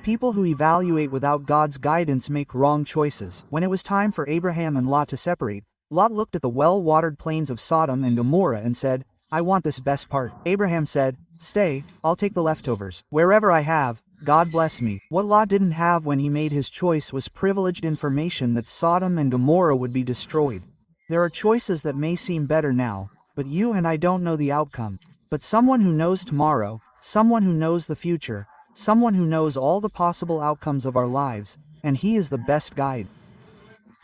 People who evaluate without God's guidance make wrong choices. When it was time for Abraham and Lot to separate, Lot looked at the well-watered plains of Sodom and Gomorrah and said, I want this best part. Abraham said, stay, I'll take the leftovers. Wherever I have, God bless me. What Lot didn't have when he made his choice was privileged information that Sodom and Gomorrah would be destroyed. There are choices that may seem better now, but you and I don't know the outcome. But someone who knows tomorrow, someone who knows the future, someone who knows all the possible outcomes of our lives, and he is the best guide.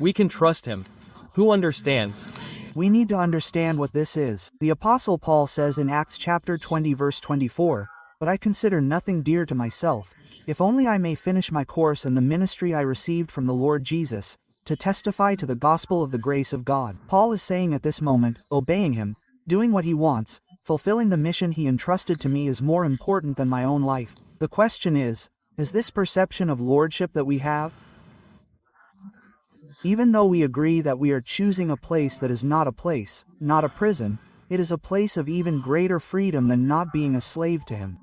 We can trust him. Who understands? We need to understand what this is. The Apostle Paul says in Acts chapter 20 verse 24, but I consider nothing dear to myself, if only I may finish my course in the ministry I received from the Lord Jesus, to testify to the gospel of the grace of God. Paul is saying at this moment, obeying him, doing what he wants, fulfilling the mission he entrusted to me is more important than my own life. The question is this perception of lordship that we have? Even though we agree that we are choosing a place that is not a place, not a prison, it is a place of even greater freedom than not being a slave to him.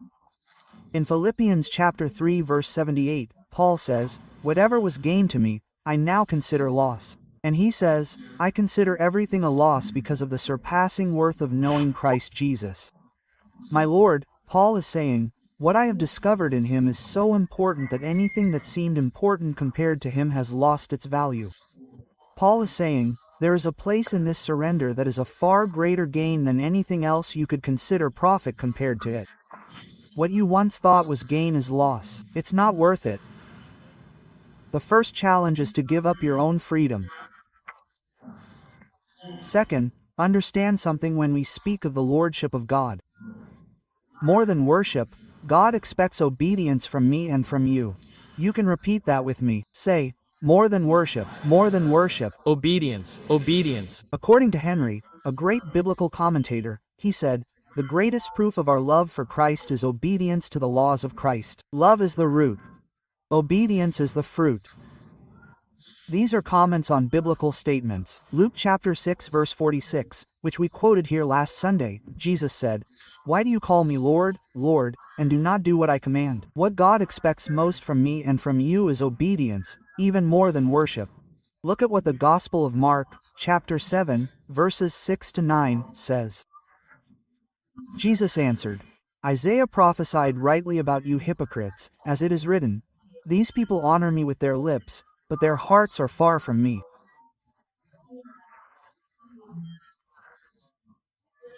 In Philippians chapter 3 verse 78, Paul says, whatever was gain to me, I now consider loss. And he says, I consider everything a loss because of the surpassing worth of knowing Christ Jesus. My Lord, Paul is saying, what I have discovered in him is so important that anything that seemed important compared to him has lost its value. Paul is saying, there is a place in this surrender that is a far greater gain than anything else you could consider profit compared to it. What you once thought was gain is loss. It's not worth it. The first challenge is to give up your own freedom. Second, understand something when we speak of the lordship of God. More than worship, God expects obedience from me and from you. You can repeat that with me. Say, more than worship, more than worship. Obedience, obedience. According to Henry, a great biblical commentator, he said, the greatest proof of our love for Christ is obedience to the laws of Christ. Love is the root. Obedience is the fruit. These are comments on biblical statements. Luke chapter 6 verse 46, which we quoted here last Sunday, Jesus said, why do you call me Lord, Lord, and do not do what I command? What God expects most from me and from you is obedience, even more than worship. Look at what the Gospel of Mark, chapter 7, verses 6 to 9, says. Jesus answered, Isaiah prophesied rightly about you hypocrites, as it is written, these people honor me with their lips, but their hearts are far from me.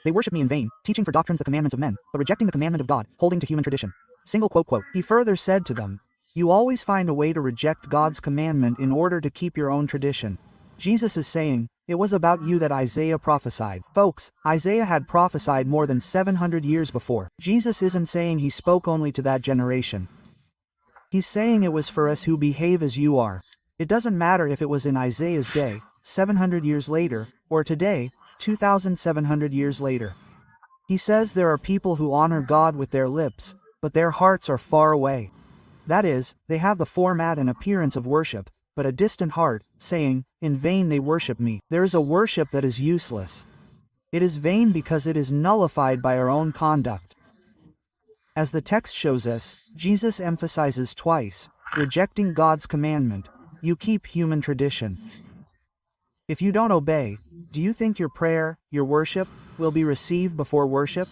They worship me in vain, teaching for doctrines the commandments of men, but rejecting the commandment of God, holding to human tradition. Single quote quote. He further said to them, "You always find a way to reject God's commandment in order to keep your own tradition." Jesus is saying, it was about you that Isaiah prophesied. Folks, Isaiah had prophesied more than 700 years before. Jesus isn't saying he spoke only to that generation. He's saying it was for us who behave as you are. It doesn't matter if it was in Isaiah's day, 700 years later, or today, 2,700 years later. He says there are people who honor God with their lips, but their hearts are far away. That is, they have the format and appearance of worship, but a distant heart, saying, "In vain they worship me." There is a worship that is useless. It is vain because it is nullified by our own conduct. As the text shows us, Jesus emphasizes twice, rejecting God's commandment, you keep human tradition. If you don't obey, do you think your prayer, your worship, will be received before worship?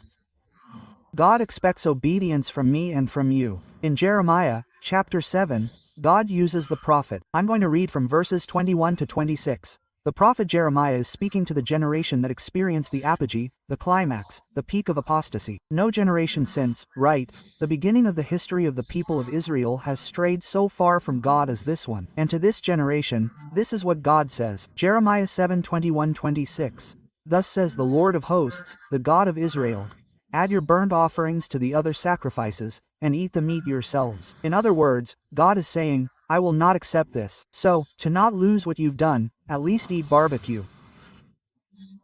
God expects obedience from me and from you. In Jeremiah, chapter 7, God uses the prophet. I'm going to read from verses 21 to 26. The prophet Jeremiah is speaking to the generation that experienced the apogee, the climax, the peak of apostasy. No generation since, right, the beginning of the history of the people of Israel has strayed so far from God as this one. And to this generation, this is what God says. Jeremiah 7:21-26. Thus says the Lord of hosts, the God of Israel, add your burnt offerings to the other sacrifices, and eat the meat yourselves. In other words, God is saying, I will not accept this. So, to not lose what you've done, at least eat barbecue.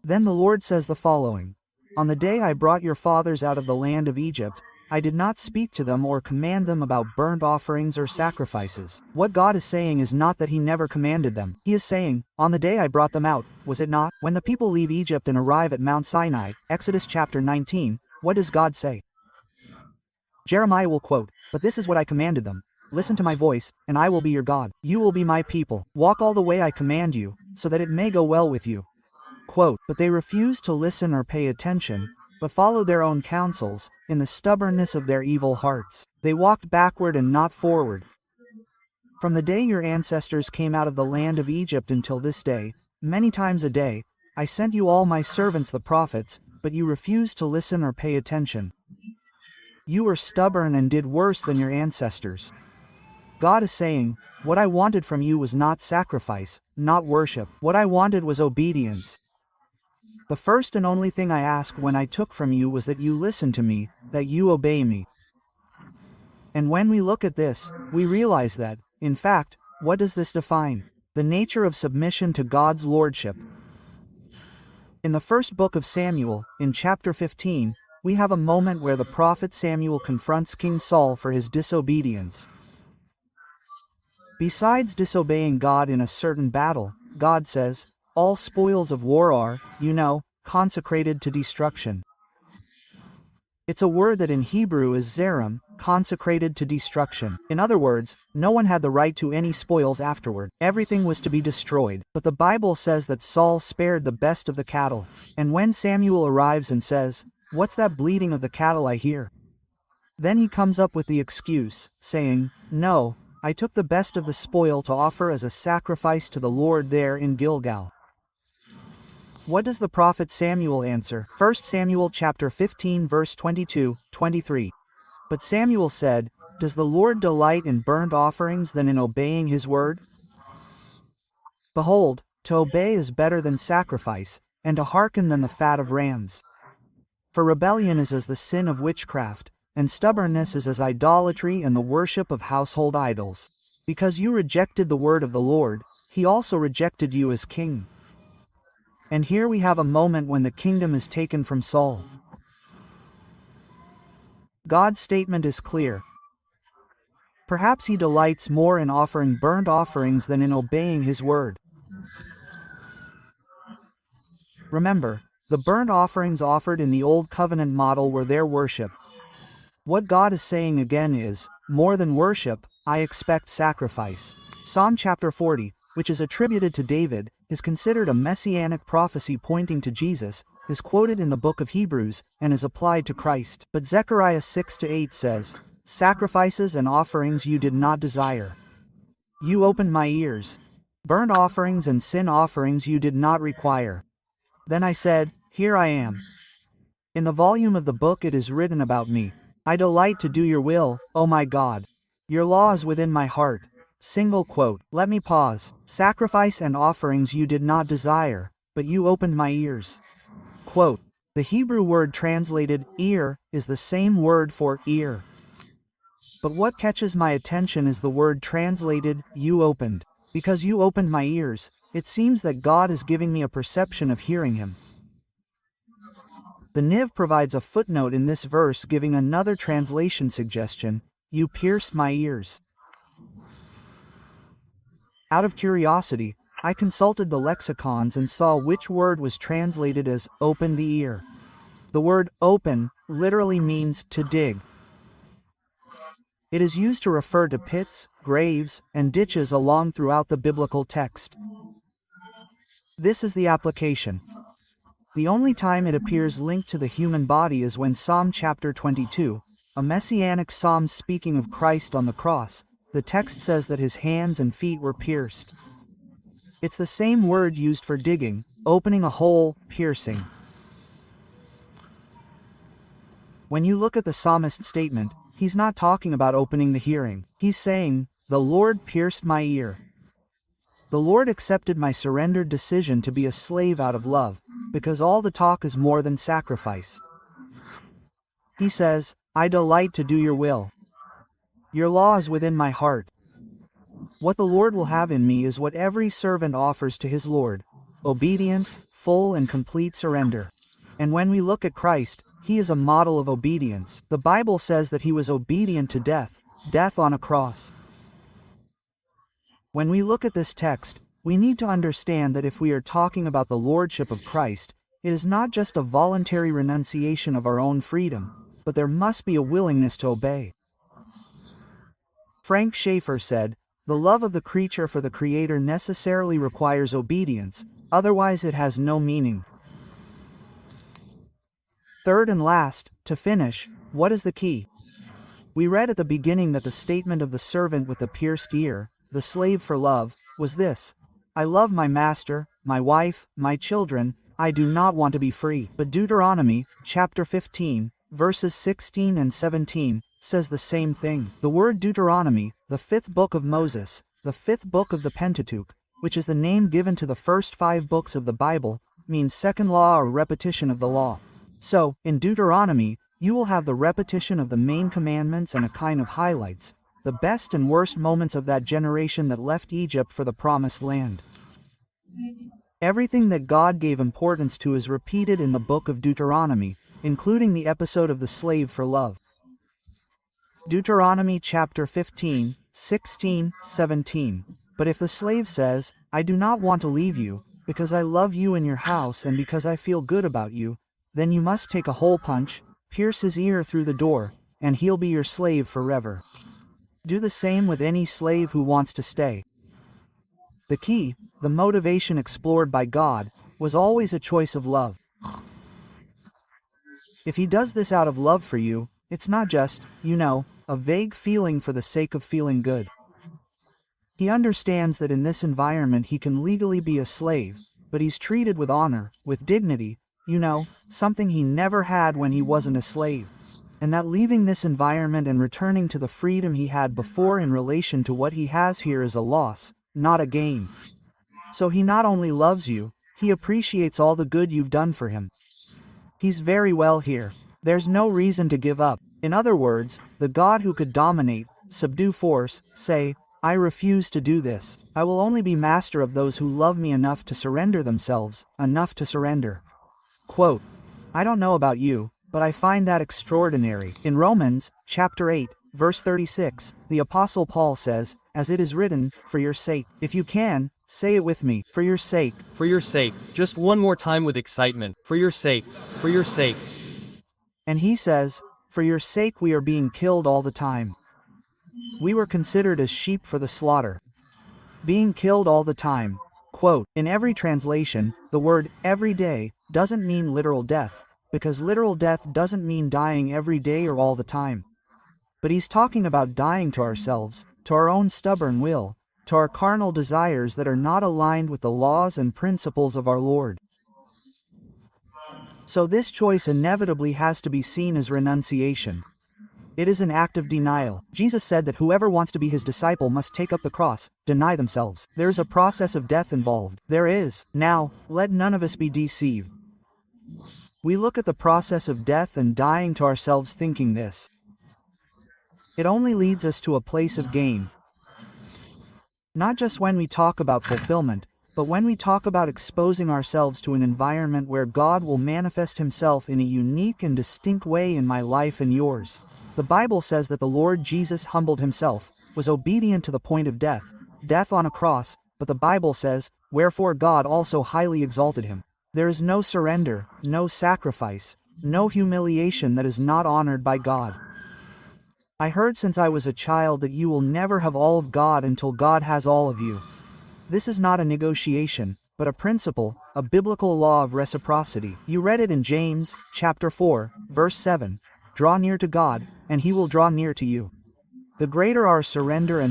Then the Lord says the following. On the day I brought your fathers out of the land of Egypt, I did not speak to them or command them about burnt offerings or sacrifices. What God is saying is not that he never commanded them. He is saying, on the day I brought them out, was it not? When the people leave Egypt and arrive at Mount Sinai, Exodus chapter 19, what does God say? Jeremiah will quote, "But this is what I commanded them. Listen to my voice, and I will be your God. You will be my people. Walk all the way I command you, so that it may go well with you." Quote, but they refused to listen or pay attention, but followed their own counsels, in the stubbornness of their evil hearts. They walked backward and not forward. From the day your ancestors came out of the land of Egypt until this day, many times a day, I sent you all my servants the prophets, but you refused to listen or pay attention. You were stubborn and did worse than your ancestors. God is saying, what I wanted from you was not sacrifice, not worship. What I wanted was obedience. The first and only thing I asked when I took from you was that you listen to me, that you obey me. And when we look at this, we realize that, in fact, what does this define? The nature of submission to God's lordship. In the first book of Samuel, in chapter 15, we have a moment where the prophet Samuel confronts King Saul for his disobedience. Besides disobeying God in a certain battle, God says, all spoils of war are, consecrated to destruction. It's a word that in Hebrew is zerim, consecrated to destruction. In other words, no one had the right to any spoils afterward. Everything was to be destroyed. But the Bible says that Saul spared the best of the cattle. And when Samuel arrives and says, "What's that bleating of the cattle I hear?" Then he comes up with the excuse, saying, "No, I took the best of the spoil to offer as a sacrifice to the Lord there in Gilgal." What does the prophet Samuel answer? 1 Samuel chapter 15 verse 22-23. But Samuel said, "Does the Lord delight in burnt offerings than in obeying his word? Behold, to obey is better than sacrifice, and to hearken than the fat of rams. For rebellion is as the sin of witchcraft, and stubbornness is as idolatry and the worship of household idols. Because you rejected the word of the Lord, he also rejected you as king." And here we have a moment when the kingdom is taken from Saul. God's statement is clear. Perhaps he delights more in offering burnt offerings than in obeying his word. Remember, the burnt offerings offered in the Old Covenant model were their worship. What God is saying again is, more than worship, I expect sacrifice. Psalm chapter 40, which is attributed to David, is considered a messianic prophecy pointing to Jesus, is quoted in the book of Hebrews, and is applied to Christ. But Zechariah 6-8 says, "Sacrifices and offerings you did not desire. You opened my ears. Burnt offerings and sin offerings you did not require. Then I said, Here I am. In the volume of the book it is written about me, I delight to do your will, O my God. Your law is within my heart. Single quote. Let me pause. Sacrifice and offerings you did not desire, but you opened my ears. Quote. The Hebrew word translated ear is the same word for ear. But what catches my attention is the word translated you opened. Because you opened my ears, it seems that God is giving me a perception of hearing him. The Niv provides a footnote in this verse giving another translation suggestion, you pierced my ears. Out of curiosity, I consulted the lexicons and saw which word was translated as open the ear. The word open literally means to dig. It is used to refer to pits, graves, and ditches along throughout the biblical text. This is the application. The only time it appears linked to the human body is when Psalm chapter 22, a messianic psalm speaking of Christ on the cross, the text says that his hands and feet were pierced. It's the same word used for digging, opening a hole, piercing. When you look at the psalmist's statement, he's not talking about opening the hearing. He's saying, the Lord pierced my ear. The Lord accepted my surrendered decision to be a slave out of love, because all the talk is more than sacrifice. He says, I delight to do your will. Your law is within my heart. What the Lord will have in me is what every servant offers to his Lord, obedience, full and complete surrender. And when we look at Christ, he is a model of obedience. The Bible says that he was obedient to death, death on a cross. When we look at this text, we need to understand that if we are talking about the lordship of Christ, it is not just a voluntary renunciation of our own freedom, but there must be a willingness to obey. Frank Schaeffer said, the love of the creature for the Creator necessarily requires obedience, otherwise it has no meaning. Third and last, to finish, what is the key? We read at the beginning that the statement of the servant with the pierced ear, the slave for love, was this: I love my master, my wife, my children, I do not want to be free. But Deuteronomy, chapter 15, verses 16 and 17, says the same thing. The word Deuteronomy, the fifth book of Moses, the fifth book of the Pentateuch, which is the name given to the first 5 books of the Bible, means second law or repetition of the law. So, in Deuteronomy, you will have the repetition of the main commandments and a kind of highlights, the best and worst moments of that generation that left Egypt for the promised land. Everything that God gave importance to is repeated in the book of Deuteronomy, including the episode of the slave for love. Deuteronomy chapter 15, 16, 17. But if the slave says, I do not want to leave you, because I love you and your house and because I feel good about you, then you must take a hole punch, pierce his ear through the door, and he'll be your slave forever. Do the same with any slave who wants to stay. The key, the motivation explored by God, was always a choice of love. If he does this out of love for you, it's not just, a vague feeling for the sake of feeling good. He understands that in this environment he can legally be a slave, but he's treated with honor, with dignity, something he never had when he wasn't a slave. And that leaving this environment and returning to the freedom he had before in relation to what he has here is a loss, not a gain. So he not only loves you, he appreciates all the good you've done for him. He's very well here. There's no reason to give up. In other words, the God who could dominate, subdue force, say, I refuse to do this. I will only be master of those who love me enough to surrender themselves, enough to surrender. Quote, I don't know about you, but I find that extraordinary. In Romans, chapter 8, verse 36, the Apostle Paul says, as it is written, for your sake. If you can, say it with me, for your sake. For your sake. Just one more time with excitement. For your sake. For your sake. And he says, for your sake we are being killed all the time. We were considered as sheep for the slaughter. Being killed all the time. Quote, in every translation, the word every day doesn't mean literal death, because literal death doesn't mean dying every day or all the time. But he's talking about dying to ourselves, to our own stubborn will, to our carnal desires that are not aligned with the laws and principles of our Lord. So this choice inevitably has to be seen as renunciation. It is an act of denial. Jesus said that whoever wants to be his disciple must take up the cross, deny themselves. There is a process of death involved. There is. Now, let none of us be deceived. We look at the process of death and dying to ourselves thinking this. It only leads us to a place of gain. Not just when we talk about fulfillment, but when we talk about exposing ourselves to an environment where God will manifest himself in a unique and distinct way in my life and yours. The Bible says that the Lord Jesus humbled himself, was obedient to the point of death, death on a cross, but the Bible says, wherefore God also highly exalted him. There is no surrender, no sacrifice, no humiliation that is not honored by God. I heard since I was a child that you will never have all of God until God has all of you. This is not a negotiation, but a principle, a biblical law of reciprocity. You read it in James, chapter 4, verse 7. Draw near to God, and he will draw near to you. The greater our surrender,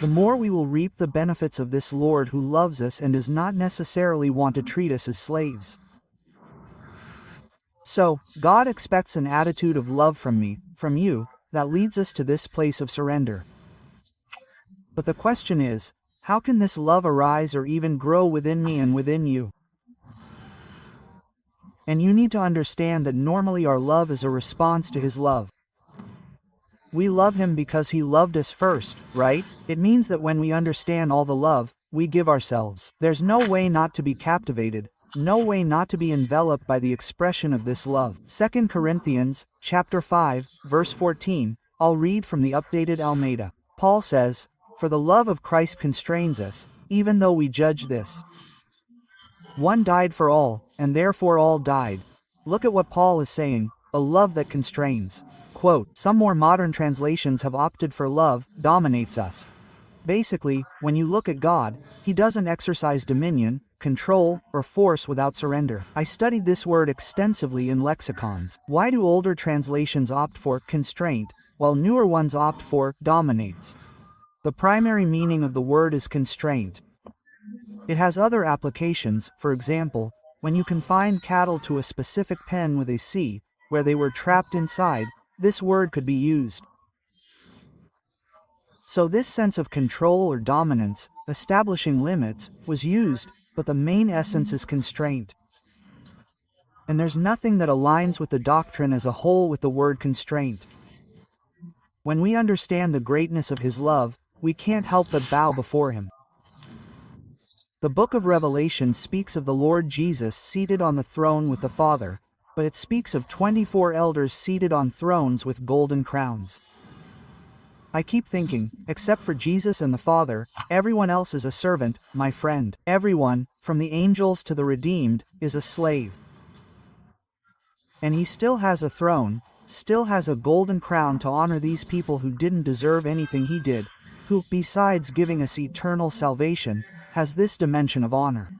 the more we will reap the benefits of this Lord who loves us and does not necessarily want to treat us as slaves. So, God expects an attitude of love from me, from you, that leads us to this place of surrender. But the question is, how can this love arise or even grow within me and within you? And you need to understand that normally our love is a response to his love. We love him because he loved us first, right? It means that when we understand all the love, we give ourselves. There's no way not to be captivated, no way not to be enveloped by the expression of this love. 2 Corinthians, chapter 5, verse 14, I'll read from the updated Almeida. Paul says, for the love of Christ constrains us, even though we judge this. One died for all, and therefore all died. Look at what Paul is saying, a love that constrains. Quote, some more modern translations have opted for love dominates us. Basically, when you look at God, he doesn't exercise dominion, control, or force without surrender. I studied this word extensively in lexicons. Why do older translations opt for constraint, while newer ones opt for dominates? The primary meaning of the word is constraint. It has other applications, for example, when you confine cattle to a specific pen with a C, where they were trapped inside, this word could be used. So this sense of control or dominance, establishing limits, was used, but the main essence is constraint. And there's nothing that aligns with the doctrine as a whole with the word constraint. When we understand the greatness of his love, we can't help but bow before him. The book of Revelation speaks of the Lord Jesus seated on the throne with the Father, but it speaks of 24 elders seated on thrones with golden crowns. I keep thinking, except for Jesus and the Father, everyone else is a servant, my friend. Everyone, from the angels to the redeemed, is a slave. And he still has a throne, still has a golden crown to honor these people who didn't deserve anything he did, who, besides giving us eternal salvation, has this dimension of honor.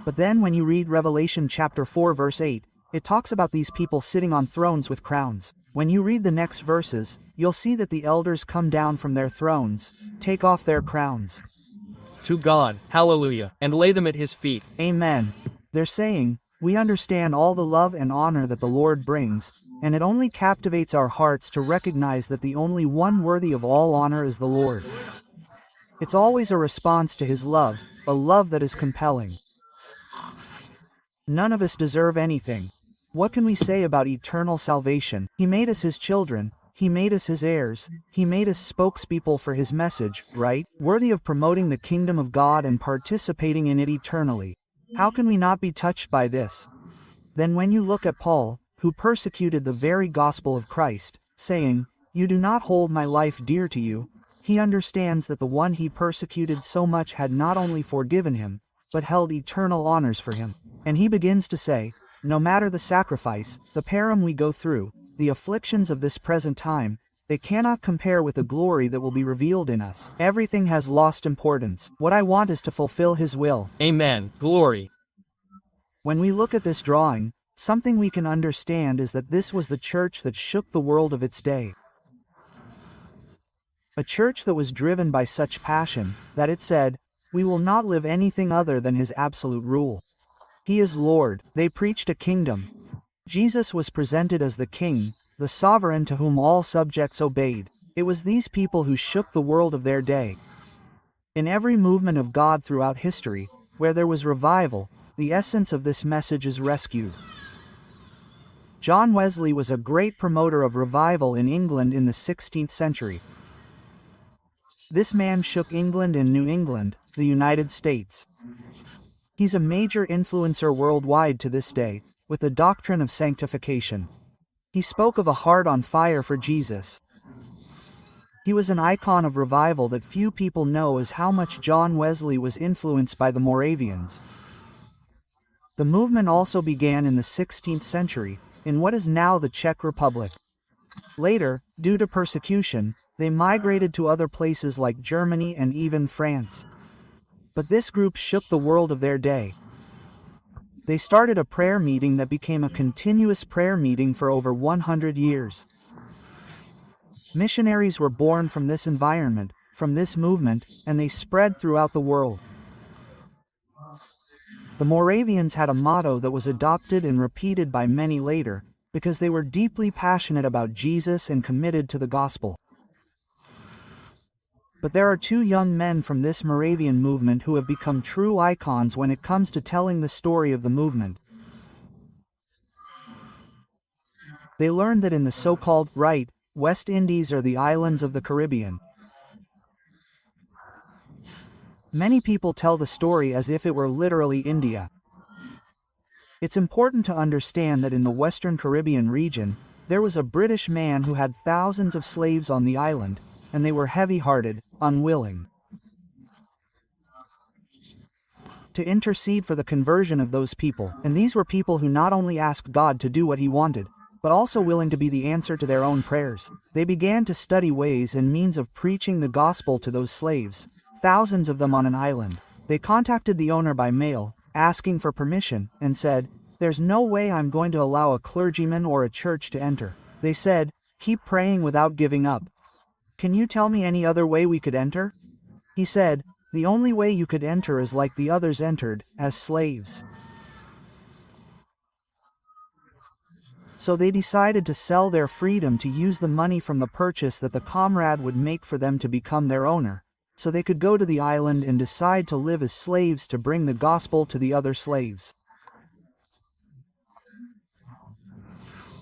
But then when you read Revelation chapter 4 verse 8, it talks about these people sitting on thrones with crowns. When you read the next verses, you'll see that the elders come down from their thrones, take off their crowns. To God, hallelujah, and lay them at his feet. Amen. They're saying, we understand all the love and honor that the Lord brings, and it only captivates our hearts to recognize that the only one worthy of all honor is the Lord. It's always a response to his love, a love that is compelling. None of us deserve anything. What can we say about eternal salvation? He made us his children, he made us his heirs, he made us spokespeople for his message, right? Worthy of promoting the kingdom of God and participating in it eternally. How can we not be touched by this? Then when you look at Paul, who persecuted the very gospel of Christ, saying, you do not hold my life dear to you, he understands that the one he persecuted so much had not only forgiven him, but held eternal honors for him. And he begins to say, no matter the sacrifice, the peril we go through, the afflictions of this present time, they cannot compare with the glory that will be revealed in us. Everything has lost importance. What I want is to fulfill his will. Amen. Glory. When we look at this drawing, something we can understand is that this was the church that shook the world of its day. A church that was driven by such passion, that it said, we will not live anything other than his absolute rule. He is Lord. They preached a kingdom. Jesus was presented as the king, the sovereign to whom all subjects obeyed. It was these people who shook the world of their day. In every movement of God throughout history, where there was revival, the essence of this message is rescued. John Wesley was a great promoter of revival in England in the 16th century. This man shook England and New England, the United States. He's a major influencer worldwide to this day, with the doctrine of sanctification. He spoke of a heart on fire for Jesus. He was an icon of revival that few people know as how much John Wesley was influenced by the Moravians. The movement also began in the 16th century, in what is now the Czech Republic. Later, due to persecution, they migrated to other places like Germany and even France. But this group shook the world of their day. They started a prayer meeting that became a continuous prayer meeting for over 100 years. Missionaries were born from this environment, from this movement, and they spread throughout the world. The Moravians had a motto that was adopted and repeated by many later, because they were deeply passionate about Jesus and committed to the gospel. But there are two young men from this Moravian movement who have become true icons when it comes to telling the story of the movement. They learned that in the so-called right, West Indies are the islands of the Caribbean. Many people tell the story as if it were literally India. It's important to understand that in the Western Caribbean region, there was a British man who had thousands of slaves on the island, and they were heavy-hearted, unwilling to intercede for the conversion of those people, and these were people who not only asked God to do what he wanted, but also willing to be the answer to their own prayers. They began to study ways and means of preaching the gospel to those slaves, thousands of them on an island. They contacted the owner by mail, asking for permission, and said, "There's no way I'm going to allow a clergyman or a church to enter." They said, "Keep praying without giving up. Can you tell me any other way we could enter?" He said, "The only way you could enter is like the others entered, as slaves." So they decided to sell their freedom to use the money from the purchase that the comrade would make for them to become their owner, so they could go to the island and decide to live as slaves to bring the gospel to the other slaves.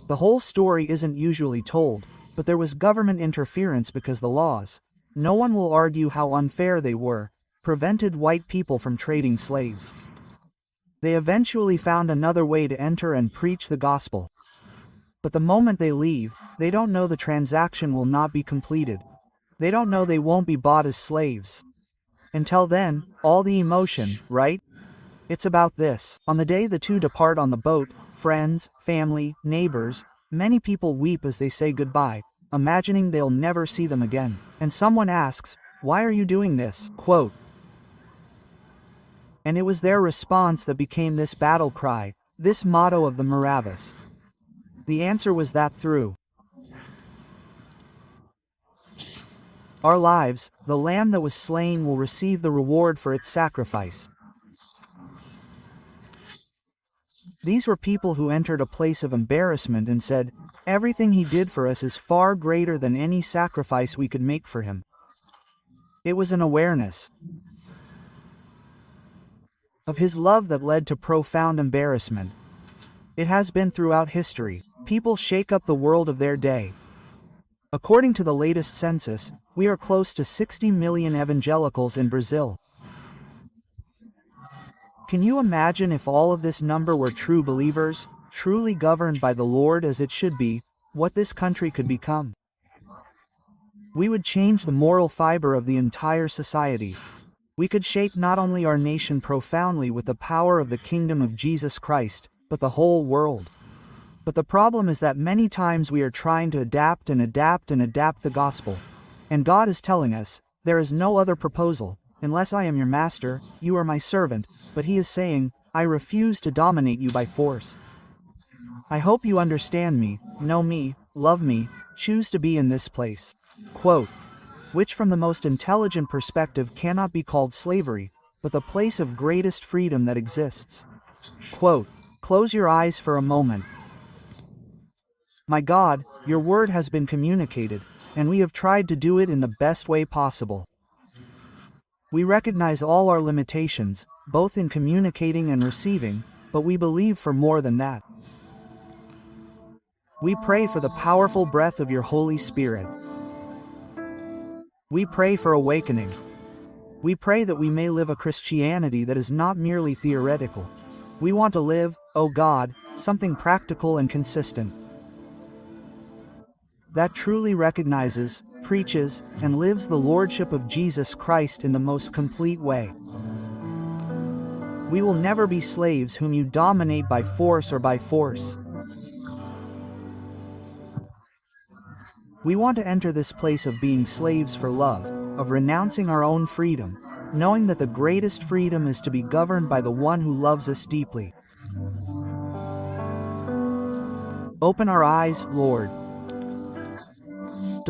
The whole story isn't usually told, but there was government interference because the laws, no one will argue how unfair they were, prevented white people from trading slaves. They eventually found another way to enter and preach the gospel. But the moment they leave, they don't know the transaction will not be completed. They don't know they won't be bought as slaves. Until then, all the emotion, right? It's about this. On the day the two depart on the boat, friends, family, neighbors, many people weep as they say goodbye, imagining they'll never see them again. And someone asks, "Why are you doing this?" Quote. And it was their response that became this battle cry, this motto of the Moravians. The answer was that through our lives, the lamb that was slain will receive the reward for its sacrifice. These were people who entered a place of embarrassment and said, "Everything he did for us is far greater than any sacrifice we could make for him." It was an awareness of his love that led to profound embarrassment. It has been throughout history. People shake up the world of their day. According to the latest census, we are close to 60 million evangelicals in Brazil. Can you imagine if all of this number were true believers, truly governed by the Lord as it should be, what this country could become? We would change the moral fiber of the entire society. We could shape not only our nation profoundly with the power of the kingdom of Jesus Christ, but the whole world. But the problem is that many times we are trying to adapt the gospel. And God is telling us, there is no other proposal, unless I am your master, you are my servant, but he is saying, I refuse to dominate you by force. I hope you understand me, know me, love me, choose to be in this place. Quote, which from the most intelligent perspective cannot be called slavery, but the place of greatest freedom that exists. Quote, close your eyes for a moment. My God, your word has been communicated, and we have tried to do it in the best way possible. We recognize all our limitations, both in communicating and receiving, but we believe for more than that. We pray for the powerful breath of your Holy Spirit. We pray for awakening. We pray that we may live a Christianity that is not merely theoretical. We want to live, oh God, something practical and consistent, that truly recognizes, preaches, and lives the Lordship of Jesus Christ in the most complete way. We will never be slaves whom you dominate by force or by force. We want to enter this place of being slaves for love, of renouncing our own freedom, knowing that the greatest freedom is to be governed by the one who loves us deeply. Open our eyes, Lord.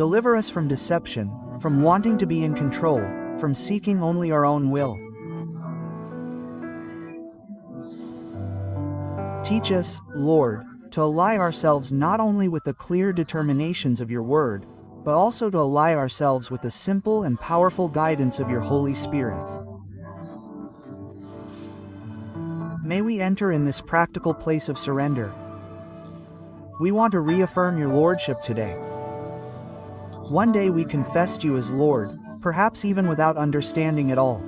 Deliver us from deception, from wanting to be in control, from seeking only our own will. Teach us, Lord, to ally ourselves not only with the clear determinations of your word, but also to ally ourselves with the simple and powerful guidance of your Holy Spirit. May we enter in this practical place of surrender. We want to reaffirm your Lordship today. One day we confessed you as Lord, perhaps even without understanding it all.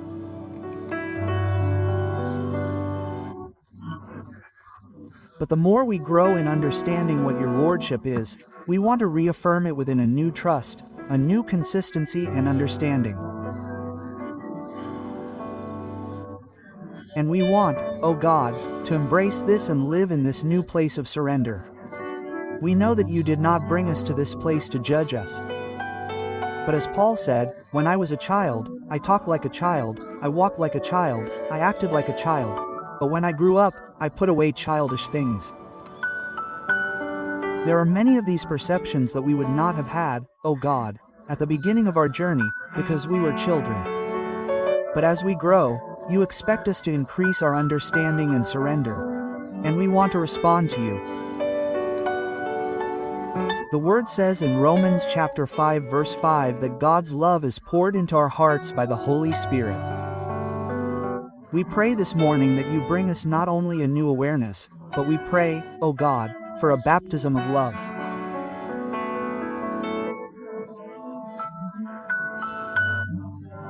But the more we grow in understanding what your Lordship is, we want to reaffirm it within a new trust, a new consistency and understanding. And we want, oh God, to embrace this and live in this new place of surrender. We know that you did not bring us to this place to judge us. But as Paul said, when I was a child, I talked like a child, I walked like a child, I acted like a child. But when I grew up, I put away childish things. There are many of these perceptions that we would not have had, oh God, at the beginning of our journey, because we were children. But as we grow, you expect us to increase our understanding and surrender. And we want to respond to you. The word says in Romans chapter 5 verse 5 that God's love is poured into our hearts by the Holy Spirit. We pray this morning that you bring us not only a new awareness, but we pray, oh God, for a baptism of love.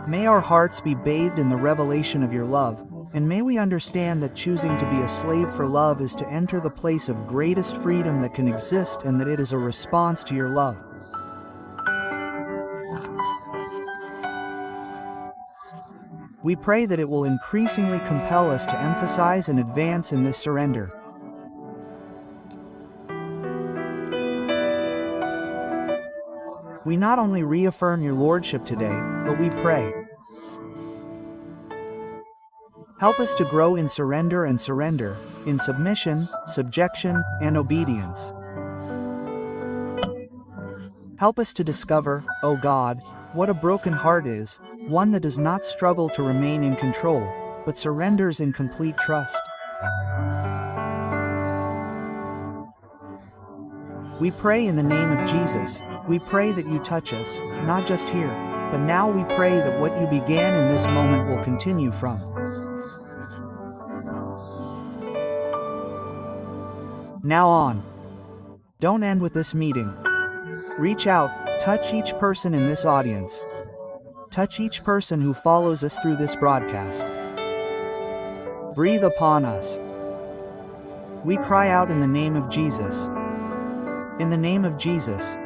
May our hearts be bathed in the revelation of your love, and may we understand that choosing to be a slave for love is to enter the place of greatest freedom that can exist, and that it is a response to your love. We pray that it will increasingly compel us to emphasize and advance in this surrender. We not only reaffirm your Lordship today, but we pray. Help us to grow in surrender, in submission, subjection, and obedience. Help us to discover, oh God, what a broken heart is, one that does not struggle to remain in control, but surrenders in complete trust. We pray in the name of Jesus. We pray that you touch us, not just here, but now we pray that what you began in this moment will continue from now on. Don't end with this meeting. Reach out, touch each person in this audience. Touch each person who follows us through this broadcast. Breathe upon us. We cry out in the name of Jesus. In the name of Jesus.